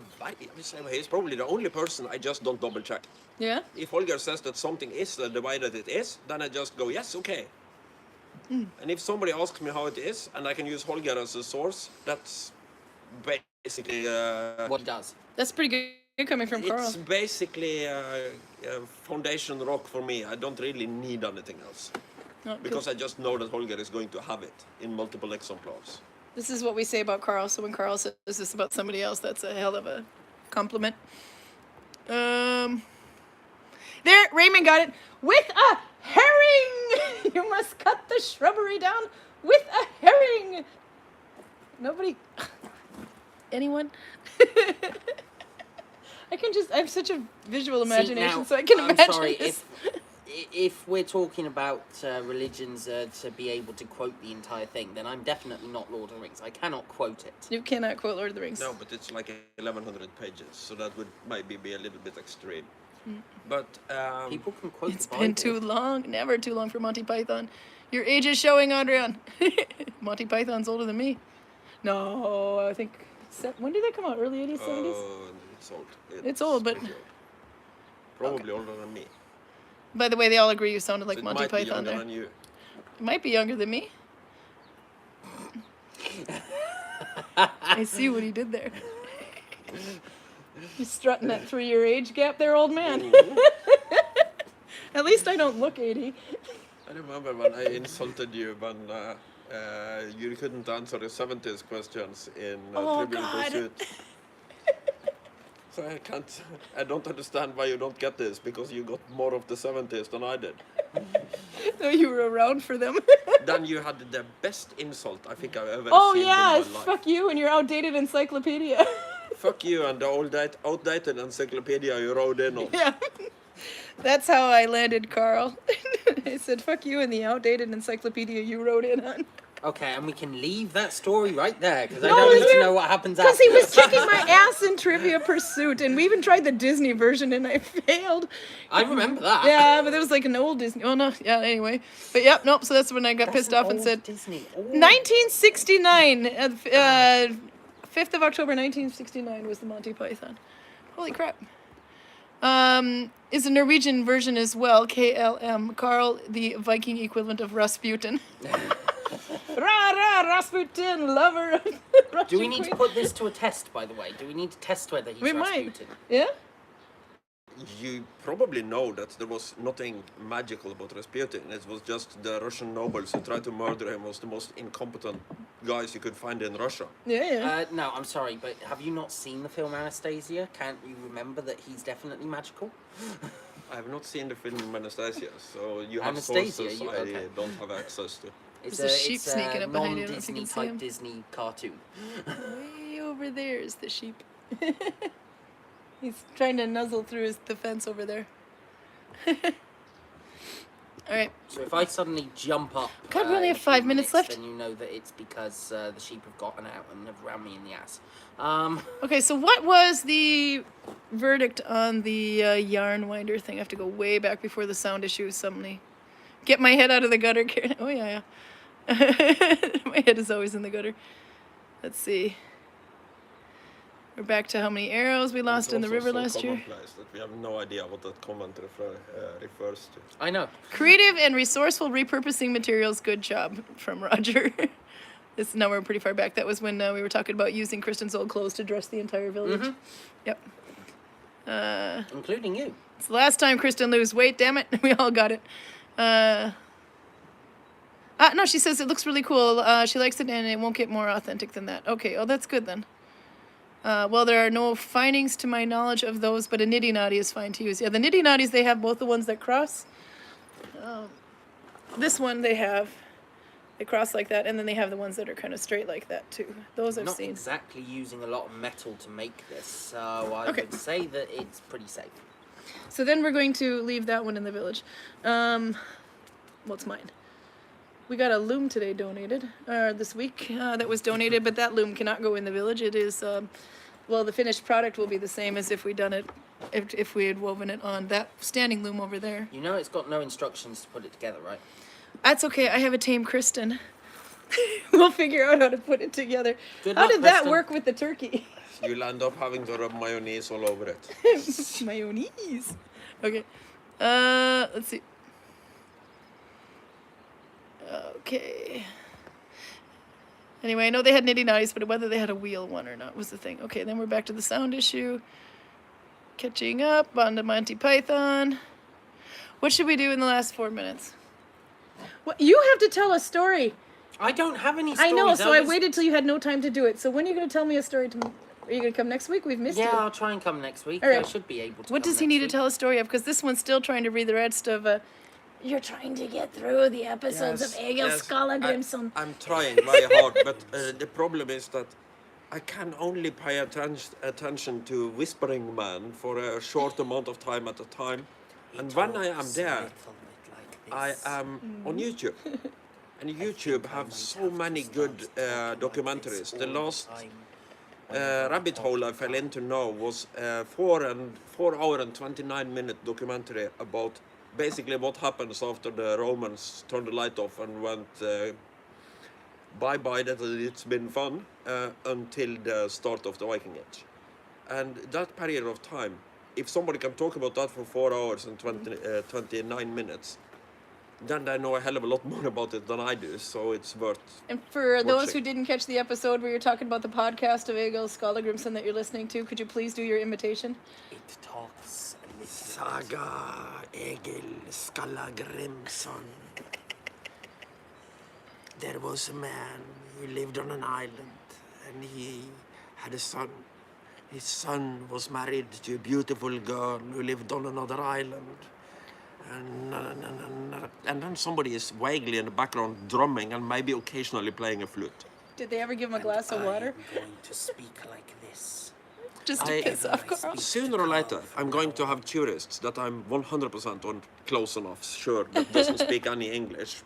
Speaker 4: He's probably the only person I just don't double check.
Speaker 1: Yeah?
Speaker 4: If Holger says that something is the way that it is, then I just go, yes, okay. And if somebody asks me how it is, and I can use Holger as a source, that's basically...
Speaker 2: What he does.
Speaker 1: That's pretty good coming from Karl.
Speaker 4: It's basically a foundation rock for me. I don't really need anything else.
Speaker 1: Oh, cool.
Speaker 4: Because I just know that Holger is going to have it in multiple exemplars.
Speaker 1: This is what we say about Karl. So when Karl says this about somebody else, that's a hell of a compliment. There, Raymond got it. With a herring! You must cut the shrubbery down with a herring! Nobody... Anyone? I have such a visual imagination,
Speaker 2: now,
Speaker 1: so I can
Speaker 2: I'm
Speaker 1: imagine
Speaker 2: sorry,
Speaker 1: this.
Speaker 2: if we're talking about religions to be able to quote the entire thing, then I'm definitely not Lord of the Rings. I cannot quote it.
Speaker 1: You cannot quote Lord of the Rings.
Speaker 4: No, but it's like 1,100 pages, so that would maybe be a little bit extreme. But
Speaker 2: People can quote
Speaker 1: It's
Speaker 2: the Bible.
Speaker 1: been too long. Never too long for Monty Python. Your age is showing, Adrian. Monty Python's older than me. No, I think... When did they come out? Early 80s, 70s?
Speaker 4: it's old.
Speaker 1: It's old, but...
Speaker 4: pretty old. Probably older than me.
Speaker 1: By the way, they all agree you sounded like
Speaker 4: So it
Speaker 1: Monty
Speaker 4: might be
Speaker 1: Python
Speaker 4: younger
Speaker 1: there.
Speaker 4: than you.
Speaker 1: It might be younger than me. I see what he did there. He's strutting that 3-year age gap there, old man. At least I don't look 80.
Speaker 4: I remember when I insulted you when you couldn't answer the 70s questions in
Speaker 1: Oh,
Speaker 4: Trivial
Speaker 1: God.
Speaker 4: Pursuit. So I don't understand why you don't get this, because you got more of the 70s than I did.
Speaker 1: No, you were around for them.
Speaker 4: Then you had the best insult I think I've ever
Speaker 1: Oh,
Speaker 4: seen
Speaker 1: yeah,
Speaker 4: in my life.
Speaker 1: fuck you and your outdated encyclopedia.
Speaker 4: Fuck you and the outdated encyclopedia you wrote in on.
Speaker 1: Yeah. That's how I landed Karl. I said, fuck you and the outdated encyclopedia you wrote in on.
Speaker 2: Okay, and we can leave that story right there, because I
Speaker 1: No,
Speaker 2: don't need
Speaker 1: we're-
Speaker 2: to know what happens
Speaker 1: Because
Speaker 2: after.
Speaker 1: he was kicking my ass in Trivia Pursuit, and we even tried the Disney version, and I failed.
Speaker 2: I remember that.
Speaker 1: Yeah, but it was like an old Disney. Oh, no. Yeah, anyway. But, yep, nope. So that's when I got
Speaker 2: That's
Speaker 1: pissed
Speaker 2: an
Speaker 1: off and
Speaker 2: old
Speaker 1: said,
Speaker 2: Disney. Oh.
Speaker 1: 1969. 5th of October, 1969 was the Monty Python. Holy crap. Is a Norwegian version as well, KLM. Karl, the Viking equivalent of Rasputin. Ra ra, Rasputin, lover of the Russian
Speaker 2: Do we need to
Speaker 1: queen.
Speaker 2: put this to a test, by the way? Do we need to test whether he's
Speaker 1: We might.
Speaker 2: Rasputin?
Speaker 1: Yeah?
Speaker 4: You probably know that there was nothing magical about Rasputin. It was just the Russian nobles who tried to murder him was the most incompetent guys you could find in Russia.
Speaker 1: Yeah, yeah.
Speaker 2: No, I'm sorry, but have you not seen the film Anastasia? Can't you remember that he's definitely magical?
Speaker 4: I have not seen the film Anastasia, so you have
Speaker 2: Anastasia,
Speaker 4: sources
Speaker 2: you-
Speaker 4: I
Speaker 2: okay.
Speaker 4: don't have access to.
Speaker 2: It's
Speaker 1: There's a sheep
Speaker 2: it's
Speaker 1: sneaking up behind you, I don't know if you
Speaker 2: non-Disney
Speaker 1: can see
Speaker 2: type
Speaker 1: him.
Speaker 2: Disney cartoon.
Speaker 1: Way over there is the sheep. He's trying to nuzzle through the fence over there. All right.
Speaker 2: So if I suddenly jump up,
Speaker 1: God, we only have
Speaker 2: in
Speaker 1: 5
Speaker 2: 2
Speaker 1: minutes left.
Speaker 2: then you know that it's because the sheep have gotten out and have rammed me in the ass.
Speaker 1: Okay, so what was the verdict on the yarn winder thing? I have to go way back before the sound issue suddenly. Get my head out of the gutter, Karin. Oh, yeah. My head is always in the gutter. Let's see. We're back to how many arrows we lost in the river last year.
Speaker 4: That we have no idea what that comment refers to.
Speaker 2: I know.
Speaker 1: Creative and resourceful repurposing materials. Good job from Roger. Now we're pretty far back. That was when we were talking about using Kristen's old clothes to dress the entire village. Yep.
Speaker 2: Including you.
Speaker 1: It's the last time Kristen lose weight. Damn it. We all got it. No, she says it looks really cool. She likes it and it won't get more authentic than that. Okay. Oh, that's good then. Well, there are no findings to my knowledge of those, but a nitty naughty is fine to use. Yeah, the nitty naughties, they have both the ones that cross. This one they cross like that, and then they have the ones that are kind of straight like that too. Those I've
Speaker 2: Not
Speaker 1: seen.
Speaker 2: exactly using a lot of metal to make this, so I
Speaker 1: Okay.
Speaker 2: would say that it's pretty safe.
Speaker 1: So then we're going to leave that one in the village. What's mine? We got a loom today donated, this week, that was donated, but that loom cannot go in the village. It is, well, the finished product will be the same as if we done it, if we had woven it on that standing loom over there.
Speaker 2: You know it's got no instructions to put it together, right?
Speaker 1: That's okay, I have a tame Kristen. We'll figure out how to put it together.
Speaker 2: Good
Speaker 1: How
Speaker 2: luck,
Speaker 1: did that
Speaker 2: Kristen.
Speaker 1: work with the turkey?
Speaker 4: You'll end up having to rub mayonnaise all over it.
Speaker 1: Mayonnaise. Okay, let's see. Okay. Anyway, I know they had nitty naughties, but whether they had a wheel one or not was the thing. Okay, then we're back to the sound issue. Catching up on the Monty Python. What should we do in the last 4 minutes? What, you have to tell a story.
Speaker 2: I don't have any stories.
Speaker 1: I know, so I
Speaker 2: was-
Speaker 1: waited till you had no time to do it. So when are you going to tell me a story? Are you going to come next week? We've missed
Speaker 2: Yeah,
Speaker 1: you.
Speaker 2: I'll try and come next week.
Speaker 1: All right.
Speaker 2: I should be able to.
Speaker 1: What
Speaker 2: come
Speaker 1: does he
Speaker 2: next
Speaker 1: need
Speaker 2: week.
Speaker 1: to tell a story of? Because this one's still trying to read the rest of... you're trying to get through the episodes of Egil Skallagrimsson.
Speaker 4: I'm trying very hard, but the problem is that I can only pay attention to Whispering Man for a short amount of time at a time. And when I am
Speaker 2: Talks a
Speaker 4: there,
Speaker 2: little bit like
Speaker 4: I
Speaker 2: this.
Speaker 4: am on YouTube. And YouTube have so many good documentaries. The last rabbit hole I fell into now was 4 hour and 29-minute documentary about basically what happens after the Romans turned the light off and went bye-bye, that it's been fun, until the start of the Viking Age. And that period of time, if somebody can talk about that for 4 hours and 29 minutes, then they know a hell of a lot more about it than I do, so it's worth.
Speaker 1: And for those
Speaker 4: watching.
Speaker 1: who didn't catch the episode where you're talking about the podcast of Egil Skallagrimsson that you're listening to, could you please do your imitation?
Speaker 2: It talks a little bit.
Speaker 4: Saga Egil Skallagrimsson. There was a man who lived on an island, and he had a son. His son was married to a beautiful girl who lived on another island. And then somebody is vaguely in the background drumming and maybe occasionally playing a flute.
Speaker 1: Did they ever give him a glass of water?
Speaker 2: I'm going to speak like this.
Speaker 1: Just to
Speaker 4: I-
Speaker 1: piss off Karl?
Speaker 4: Sooner or later, I'm going to have tourists that I'm 100% on close enough sure that doesn't speak any English.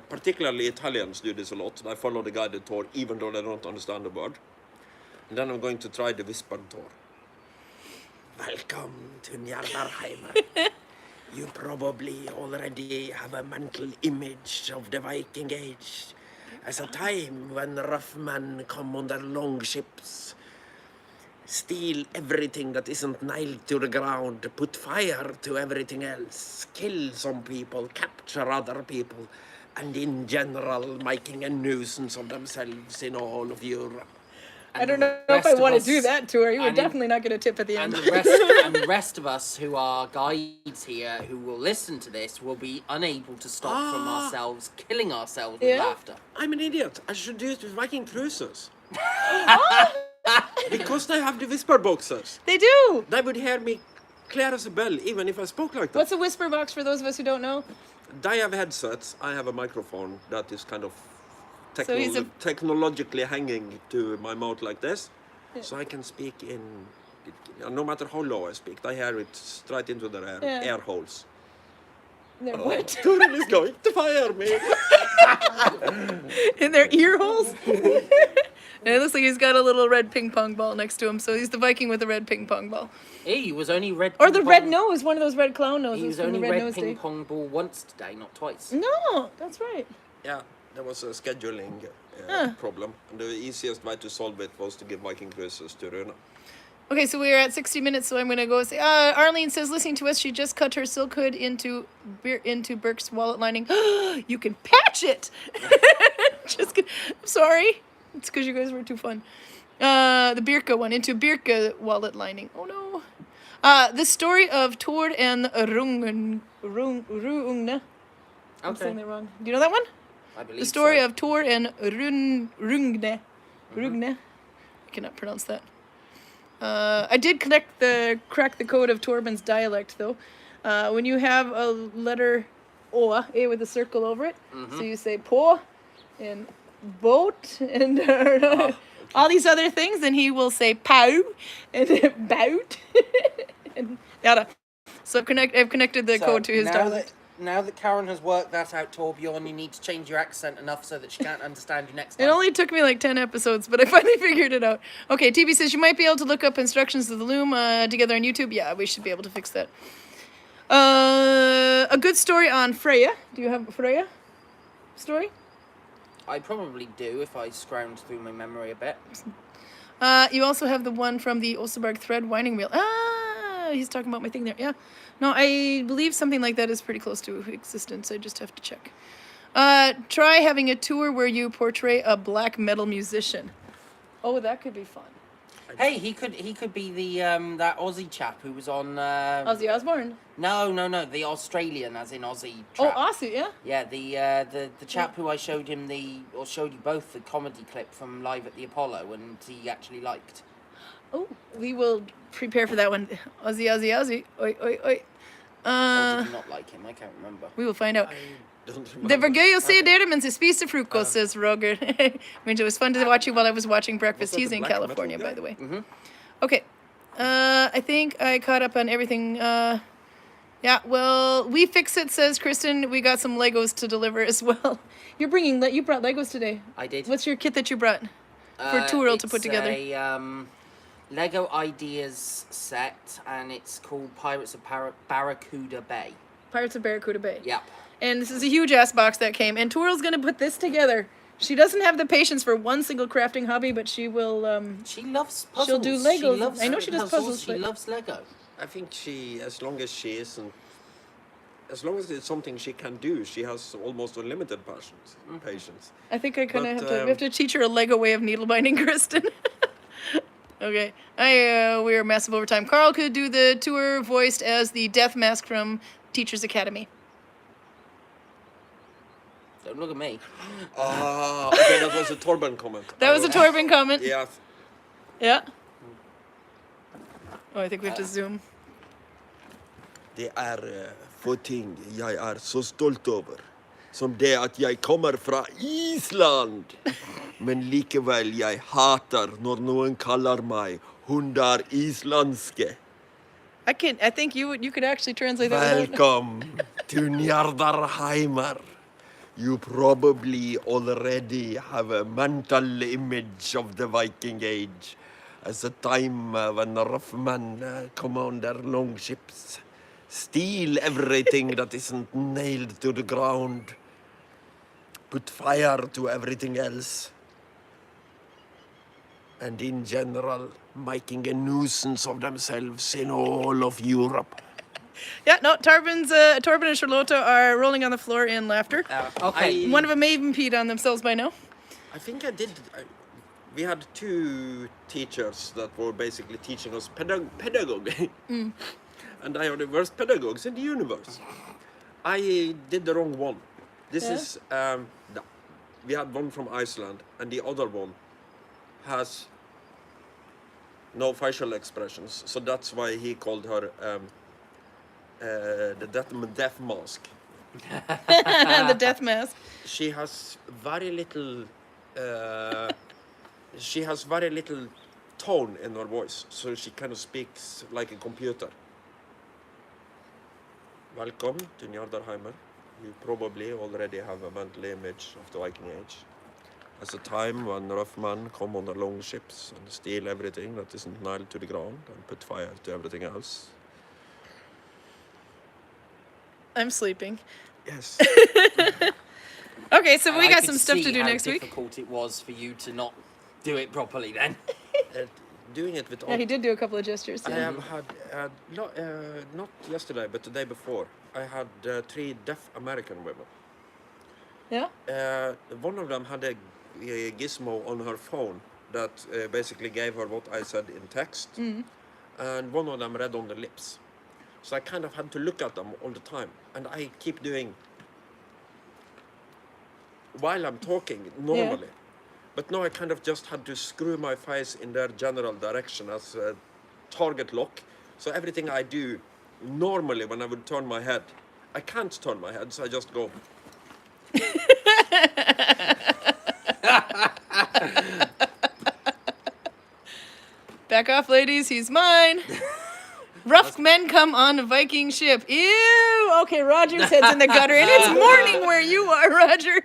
Speaker 4: Particularly Italians do this a lot. They follow the guided tour even though they don't understand the word. And then I'm going to try the whispered tour. Welcome to Njardarheimer. You probably already have a mental image of the Viking Age as a time when rough men come on their long ships, steal everything that isn't nailed to the ground, put fire to everything else, kill some people, capture other people, and in general making a nuisance of themselves in all of Europe.
Speaker 1: I don't know
Speaker 2: the
Speaker 1: if I
Speaker 2: rest of
Speaker 1: want to
Speaker 2: us-
Speaker 1: do that tour. You were
Speaker 2: and-
Speaker 1: definitely not going to tip at the
Speaker 2: And
Speaker 1: end.
Speaker 2: the rest of us who are guides here who will listen to this will be unable to stop from ourselves killing ourselves with
Speaker 1: Yeah?
Speaker 2: laughter.
Speaker 4: I'm an idiot. I should do it with Viking cruises. Because they have the whisper boxes.
Speaker 1: They do!
Speaker 4: They would hear me clear as a bell, even if I spoke like that.
Speaker 1: What's a whisper box for those of us who don't know?
Speaker 4: They have headsets. I have a microphone that is kind of
Speaker 1: So he's a-
Speaker 4: technologically hanging to my mouth like this, so I can speak in. No matter how low I speak, they hear it straight into their air holes.
Speaker 1: What?
Speaker 4: Karin is going to fire me.
Speaker 1: In their ear holes? And it looks like he's got a little red ping pong ball next to him, so he's the Viking with a red ping pong ball.
Speaker 2: He was only red.
Speaker 1: Or the
Speaker 2: ping
Speaker 1: red
Speaker 2: pong-
Speaker 1: nose, one of those red clown noses.
Speaker 2: He was
Speaker 1: from
Speaker 2: only
Speaker 1: the red
Speaker 2: red
Speaker 1: nose
Speaker 2: ping
Speaker 1: day.
Speaker 2: pong ball once today, not twice.
Speaker 1: No, that's right.
Speaker 4: Yeah, there was a scheduling problem, and the easiest way to solve it was to give Viking cruises to Rune.
Speaker 1: Okay, so we're at 60 minutes, so I'm going to go say, Arlene says, listening to us, she just cut her silk hood into Burke's wallet lining. You can patch it! Just kidding. I'm sorry. It's because you guys were too fun. The Birka one, into Birka wallet lining. Oh no. The story of Tord and Rune. I'm saying that wrong. Do you know that one?
Speaker 2: I believe
Speaker 1: The story
Speaker 2: so.
Speaker 1: of Tor and Rune. I cannot pronounce that. I did crack the code of Torben's dialect, though. When you have a letter O, A with a circle over it, so you say po and boat and all these other things, then he will say pow and bout and yada. So I've connected the code to his dialect.
Speaker 2: Now that Karin has worked that out, Torbjorn, you need to change your accent enough so that she can't understand you next time.
Speaker 1: It only took me like 10 episodes, but I finally figured it out. Okay, TB says you might be able to look up instructions to the loom together on YouTube. Yeah, we should be able to fix that. A good story on Freya. Do you have a Freya story?
Speaker 2: I probably do if I scrounge through my memory a bit.
Speaker 1: You also have the one from the Osterberg thread winding wheel. He's talking about my thing there. Yeah. No, I believe something like that is pretty close to existence. I just have to check. Try having a tour where you portray a black metal musician. Oh, that could be fun.
Speaker 2: Hey, he could be the that Aussie chap who was on.
Speaker 1: Ozzy Osbourne.
Speaker 2: No, the Australian, as in Aussie.
Speaker 1: Oh,
Speaker 2: Chap.
Speaker 1: Aussie, yeah.
Speaker 2: Yeah, the chap who I showed him showed you both the comedy clip from Live at the Apollo, and he actually liked.
Speaker 1: Oh, we will prepare for that one. Aussie. Oi, oi, oi.
Speaker 2: Or did you not like him? I can't remember.
Speaker 1: We will find out.
Speaker 4: Don't
Speaker 1: Det var
Speaker 4: remember.
Speaker 1: gøy å se dere mens jeg spiste frokost, says Roger. I mean, it was fun to watch you while I was watching breakfast.
Speaker 4: Was that
Speaker 1: He's
Speaker 4: the
Speaker 1: in
Speaker 4: black metal
Speaker 1: California,
Speaker 4: guy?
Speaker 1: by the way.
Speaker 2: Mm-hmm.
Speaker 1: Okay. I think I caught up on everything. Yeah, well, we fix it, says Kristen. We got some Legos to deliver as well. You brought Legos today.
Speaker 2: I did.
Speaker 1: What's your kit that you brought for Turil to put together?
Speaker 2: It's a Lego Ideas set, and it's called Pirates of Barracuda Bay.
Speaker 1: Pirates of Barracuda Bay.
Speaker 2: Yep.
Speaker 1: And this is a huge ass box that came. And Turil's gonna put this together. She doesn't have the patience for one single crafting hobby, but she will.
Speaker 2: She loves puzzles.
Speaker 1: She'll do Legos.
Speaker 2: She loves
Speaker 1: I know she does puzzles,
Speaker 2: She
Speaker 1: but-
Speaker 2: loves Lego.
Speaker 4: I think as long as it's something she can do, she has almost unlimited patience.
Speaker 1: I think I kind of
Speaker 4: But,
Speaker 1: we have to teach her a Lego way of needle binding, Kristen. Okay. We are massive overtime. Karl could do the tour voiced as the Death Mask from Teachers Academy.
Speaker 2: Don't look at me.
Speaker 4: Okay, that was a Torben comment.
Speaker 1: That was a Torben comment.
Speaker 4: Yeah.
Speaker 1: Yeah. Oh, I think we have to zoom.
Speaker 4: Det få ting jeg så stolt over. Som det at jeg kommer fra Island. Men likevel jeg hater når noen kaller meg hundar islandske.
Speaker 1: I think you could actually translate that. without-
Speaker 4: Welcome to Njardarheimer. You probably already have a mental image of the Viking Age as a time when rough men commander longships, steal everything that isn't nailed to the ground, put fire to everything else, and in general making a nuisance of themselves in all of Europe.
Speaker 1: Yeah, no, Torben and Charlotte are rolling on the floor in laughter.
Speaker 2: Okay.
Speaker 1: One of them may even peed on themselves by now.
Speaker 4: I think I did. We had two teachers that were basically teaching us pedagogy. And they are the worst pedagogues in the universe. I did the wrong one. This
Speaker 1: Yeah?
Speaker 4: is, we had one from Iceland, and the other one has no facial expressions. So that's why he called her the death mask.
Speaker 1: The death mask.
Speaker 4: She has very little. She has very little tone in her voice, so she kind of speaks like a computer. Welcome to Njardarheimer. You probably already have a mental image of the Viking Age as a time when rough men come on their long ships and steal everything that isn't nailed to the ground and put fire to everything else.
Speaker 1: I'm sleeping.
Speaker 4: Yes.
Speaker 1: Okay, so we
Speaker 2: I
Speaker 1: got
Speaker 2: could
Speaker 1: some stuff to
Speaker 2: see
Speaker 1: do
Speaker 2: how
Speaker 1: next week.
Speaker 2: difficult it was for you to not do it properly then.
Speaker 4: Doing it with
Speaker 1: Yeah, he did do a couple of gestures.
Speaker 4: I
Speaker 1: Yeah.
Speaker 4: have had, not yesterday, but the day before, I had 3 deaf American women.
Speaker 1: Yeah?
Speaker 4: One of them had a gizmo on her phone that basically gave her what I said in text, and one of them read on the lips. So I kind of had to look at them all the time, and I keep doing while I'm talking normally. But now I kind of just had to screw my face in their general direction as a target lock. So everything I do normally when I would turn my head, I can't turn my head, so I just go.
Speaker 1: Back off, ladies. He's mine. Rough men come on a Viking ship. Ew. Okay, Roger's head's in the gutter, and it's morning where you are, Roger.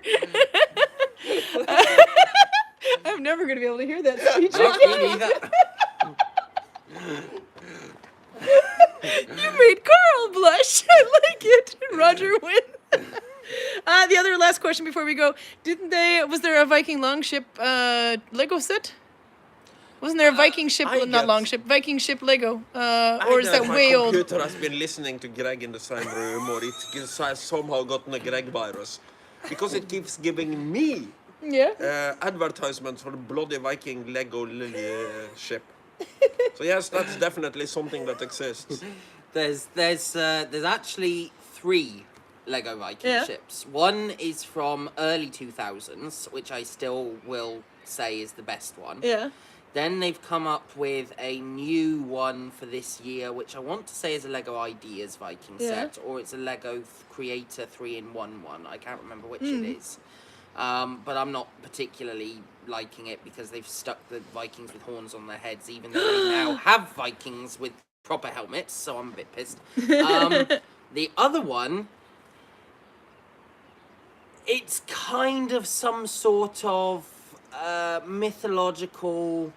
Speaker 1: I'm never going to be able to hear that speech
Speaker 2: Not
Speaker 1: again.
Speaker 2: me neither.
Speaker 1: You made Karl blush. I like it. Roger win. The other last question before we go. Was there a Viking longship Lego set? Wasn't there a Viking ship,
Speaker 4: I
Speaker 1: not
Speaker 4: get-
Speaker 1: longship, Viking ship Lego? Or is that way
Speaker 4: my
Speaker 1: old?
Speaker 4: computer has been listening to Greg in the same room, or it has somehow gotten a Greg virus. Because it keeps giving me
Speaker 1: Yeah.
Speaker 4: advertisements for the bloody Viking Lego ship. So yes, that's definitely something that exists.
Speaker 2: There's actually 3 Lego Viking
Speaker 1: Yeah.
Speaker 2: ships. One is from early 2000s, which I still will say is the best one.
Speaker 1: Yeah.
Speaker 2: Then they've come up with a new one for this year, which I want to say is a Lego Ideas Viking
Speaker 1: Yeah.
Speaker 2: set, or it's a Lego Creator 3-in-1 one. I can't remember which it is. But I'm not particularly liking it because they've stuck the Vikings with horns on their heads, even though they now have Vikings with proper helmets, so I'm a bit pissed. The other one, it's kind of some sort of mythological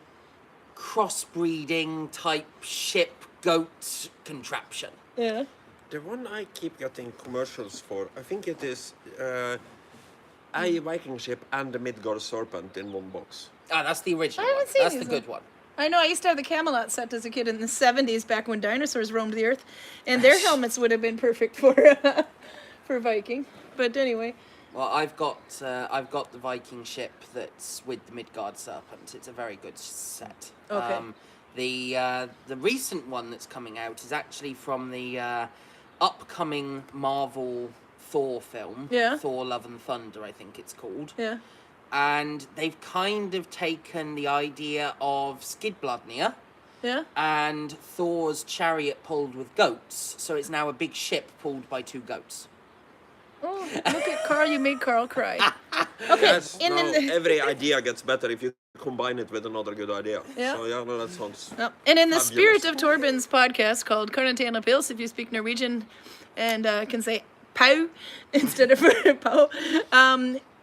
Speaker 2: crossbreeding type ship goat contraption.
Speaker 1: Yeah.
Speaker 4: The one I keep getting commercials for, I think it is a Viking ship and the Midgard serpent in one box.
Speaker 2: Ah, that's the original
Speaker 1: I haven't
Speaker 2: one.
Speaker 1: seen
Speaker 2: That's the
Speaker 1: these
Speaker 2: good one.
Speaker 1: I know. I used to have the Camelot set as a kid in the 70s, back when dinosaurs roamed the earth, and their helmets would have been perfect for for Viking. But anyway,
Speaker 2: Well, I've got the Viking ship that's with the Midgard serpent. It's a very good set.
Speaker 1: Okay.
Speaker 2: The recent one that's coming out is actually from the upcoming Marvel Thor film.
Speaker 1: Yeah.
Speaker 2: Thor: Love and Thunder, I think it's called.
Speaker 1: yeah.
Speaker 2: And they've kind of taken the idea of Skidbladnir
Speaker 1: Yeah.
Speaker 2: and Thor's chariot pulled with goats. So it's now a big ship pulled by 2 goats.
Speaker 1: Oh, look at Karl. You made Karl cry. Okay.
Speaker 4: Yes,
Speaker 1: and
Speaker 4: no,
Speaker 1: then
Speaker 4: every idea gets better if you combine it with another good idea.
Speaker 1: Yeah.
Speaker 4: So yeah, no, that sounds...
Speaker 1: No. And in the
Speaker 4: Fabulous.
Speaker 1: spirit of Torben's podcast called Karantena Pils, if you speak Norwegian and can say pow instead of pow,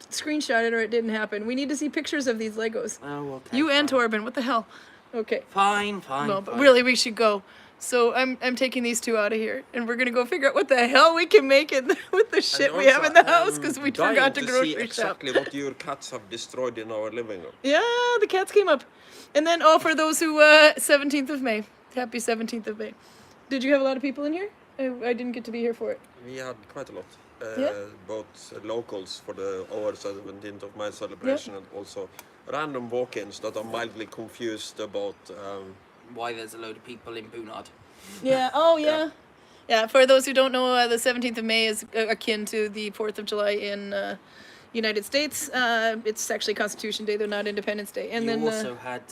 Speaker 1: screenshot it or it didn't happen. We need to see pictures of these Legos.
Speaker 2: Oh, okay.
Speaker 1: You and
Speaker 2: fine.
Speaker 1: Torben, what the hell? Okay.
Speaker 2: Fine.
Speaker 1: No, but
Speaker 2: fine.
Speaker 1: really, we should go. So I'm taking these 2 out of here, and we're gonna go figure out what the hell we can make it with the shit we have in the house because we forgot to
Speaker 4: see
Speaker 1: grocery shop.
Speaker 4: exactly what your cats have destroyed in our living room.
Speaker 1: Yeah, the cats came up, and then for those who 17th of May, happy 17th of May. Did you have a lot of people in here? I didn't get to be here for it.
Speaker 4: We had quite a lot.
Speaker 1: Yeah.
Speaker 4: Both locals for our 17th of May celebration and also random walk-ins that are mildly confused about...
Speaker 2: Why there's a load of people in Bunad.
Speaker 1: Yeah. Oh, yeah. Yeah. For those who don't know, the 17th of May is akin to the 4th of July in United States. It's actually Constitution Day, though not Independence Day. And
Speaker 2: You
Speaker 1: then
Speaker 2: also had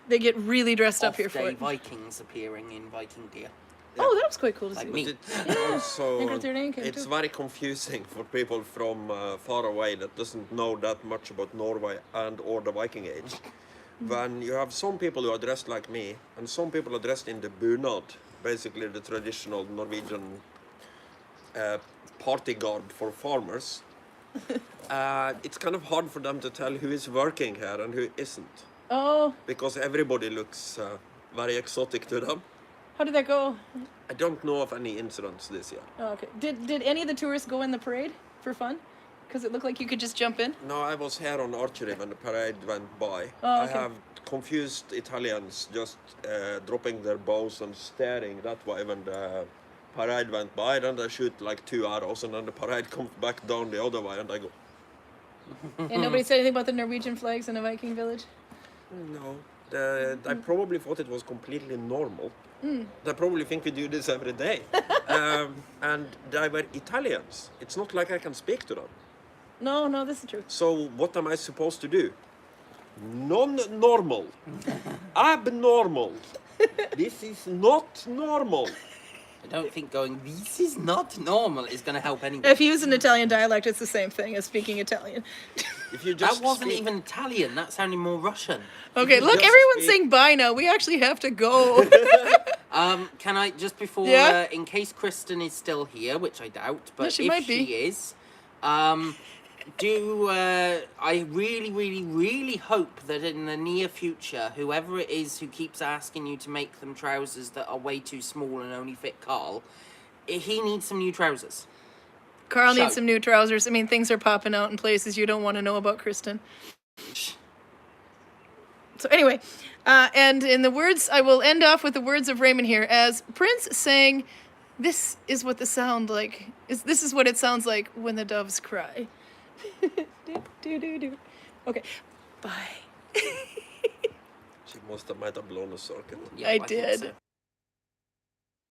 Speaker 1: they get really dressed up here for
Speaker 2: off-day
Speaker 1: it.
Speaker 2: Vikings appearing in Viking gear.
Speaker 1: Oh, that was quite cool to
Speaker 2: Like
Speaker 1: see.
Speaker 2: me.
Speaker 4: It's also
Speaker 1: Ingrid Thurdane came
Speaker 4: it's
Speaker 1: too.
Speaker 4: very confusing for people from far away that doesn't know that much about Norway and or the Viking Age. When you have some people who are dressed like me, and some people are dressed in the bunad, basically the traditional Norwegian party garb for farmers. It's kind of hard for them to tell who is working here and who isn't,
Speaker 1: Oh,
Speaker 4: because everybody looks very exotic to them.
Speaker 1: how did that go?
Speaker 4: I don't know of any incidents this year.
Speaker 1: Oh, okay. Did any of the tourists go in the parade for fun? Because it looked like you could just jump in.
Speaker 4: No, I was here on archery when the parade went by.
Speaker 1: Oh,
Speaker 4: I
Speaker 1: okay.
Speaker 4: have confused Italians just dropping their bows and staring that way when the parade went by. Then they shoot like 2 arrows, and then the parade comes back down the other way, and they go,
Speaker 1: And nobody said anything about the Norwegian flags in the Viking village.
Speaker 4: no. They probably thought it was completely normal. They probably think we do this every day. And they were Italians. It's not like I can speak to them.
Speaker 1: No, this is true.
Speaker 4: So what am I supposed to do? Non-normal. Abnormal. This is not normal.
Speaker 2: I don't think going, this is not normal, is going to help anyone.
Speaker 1: If you use an Italian dialect, it's the same thing as speaking Italian.
Speaker 4: If you
Speaker 2: That
Speaker 4: just
Speaker 2: wasn't
Speaker 4: speak-
Speaker 2: even Italian, that sounded more Russian.
Speaker 1: Okay, look,
Speaker 4: just
Speaker 1: everyone's
Speaker 4: speak-
Speaker 1: saying bye now. We actually have to go.
Speaker 2: Can I, just before,
Speaker 1: Yeah?
Speaker 2: in case Kristen is still here, which I doubt, but
Speaker 1: she
Speaker 2: if
Speaker 1: might be.
Speaker 2: she is, I really, really, really hope that in the near future, whoever it is who keeps asking you to make them trousers that are way too small and only fit Karl, he needs some new trousers.
Speaker 1: Karl
Speaker 2: So-
Speaker 1: needs some new trousers. I mean, things are popping out in places you don't want to know about, Kristen. So anyway, and in the words, I will end off with the words of Raymond here, as Prince sang, "This is what the sound like. This is what it sounds like when the doves cry." Do. Okay, bye.
Speaker 4: She must have might have blown a circuit.
Speaker 2: Yeah,
Speaker 1: I
Speaker 2: think
Speaker 1: did.
Speaker 2: so.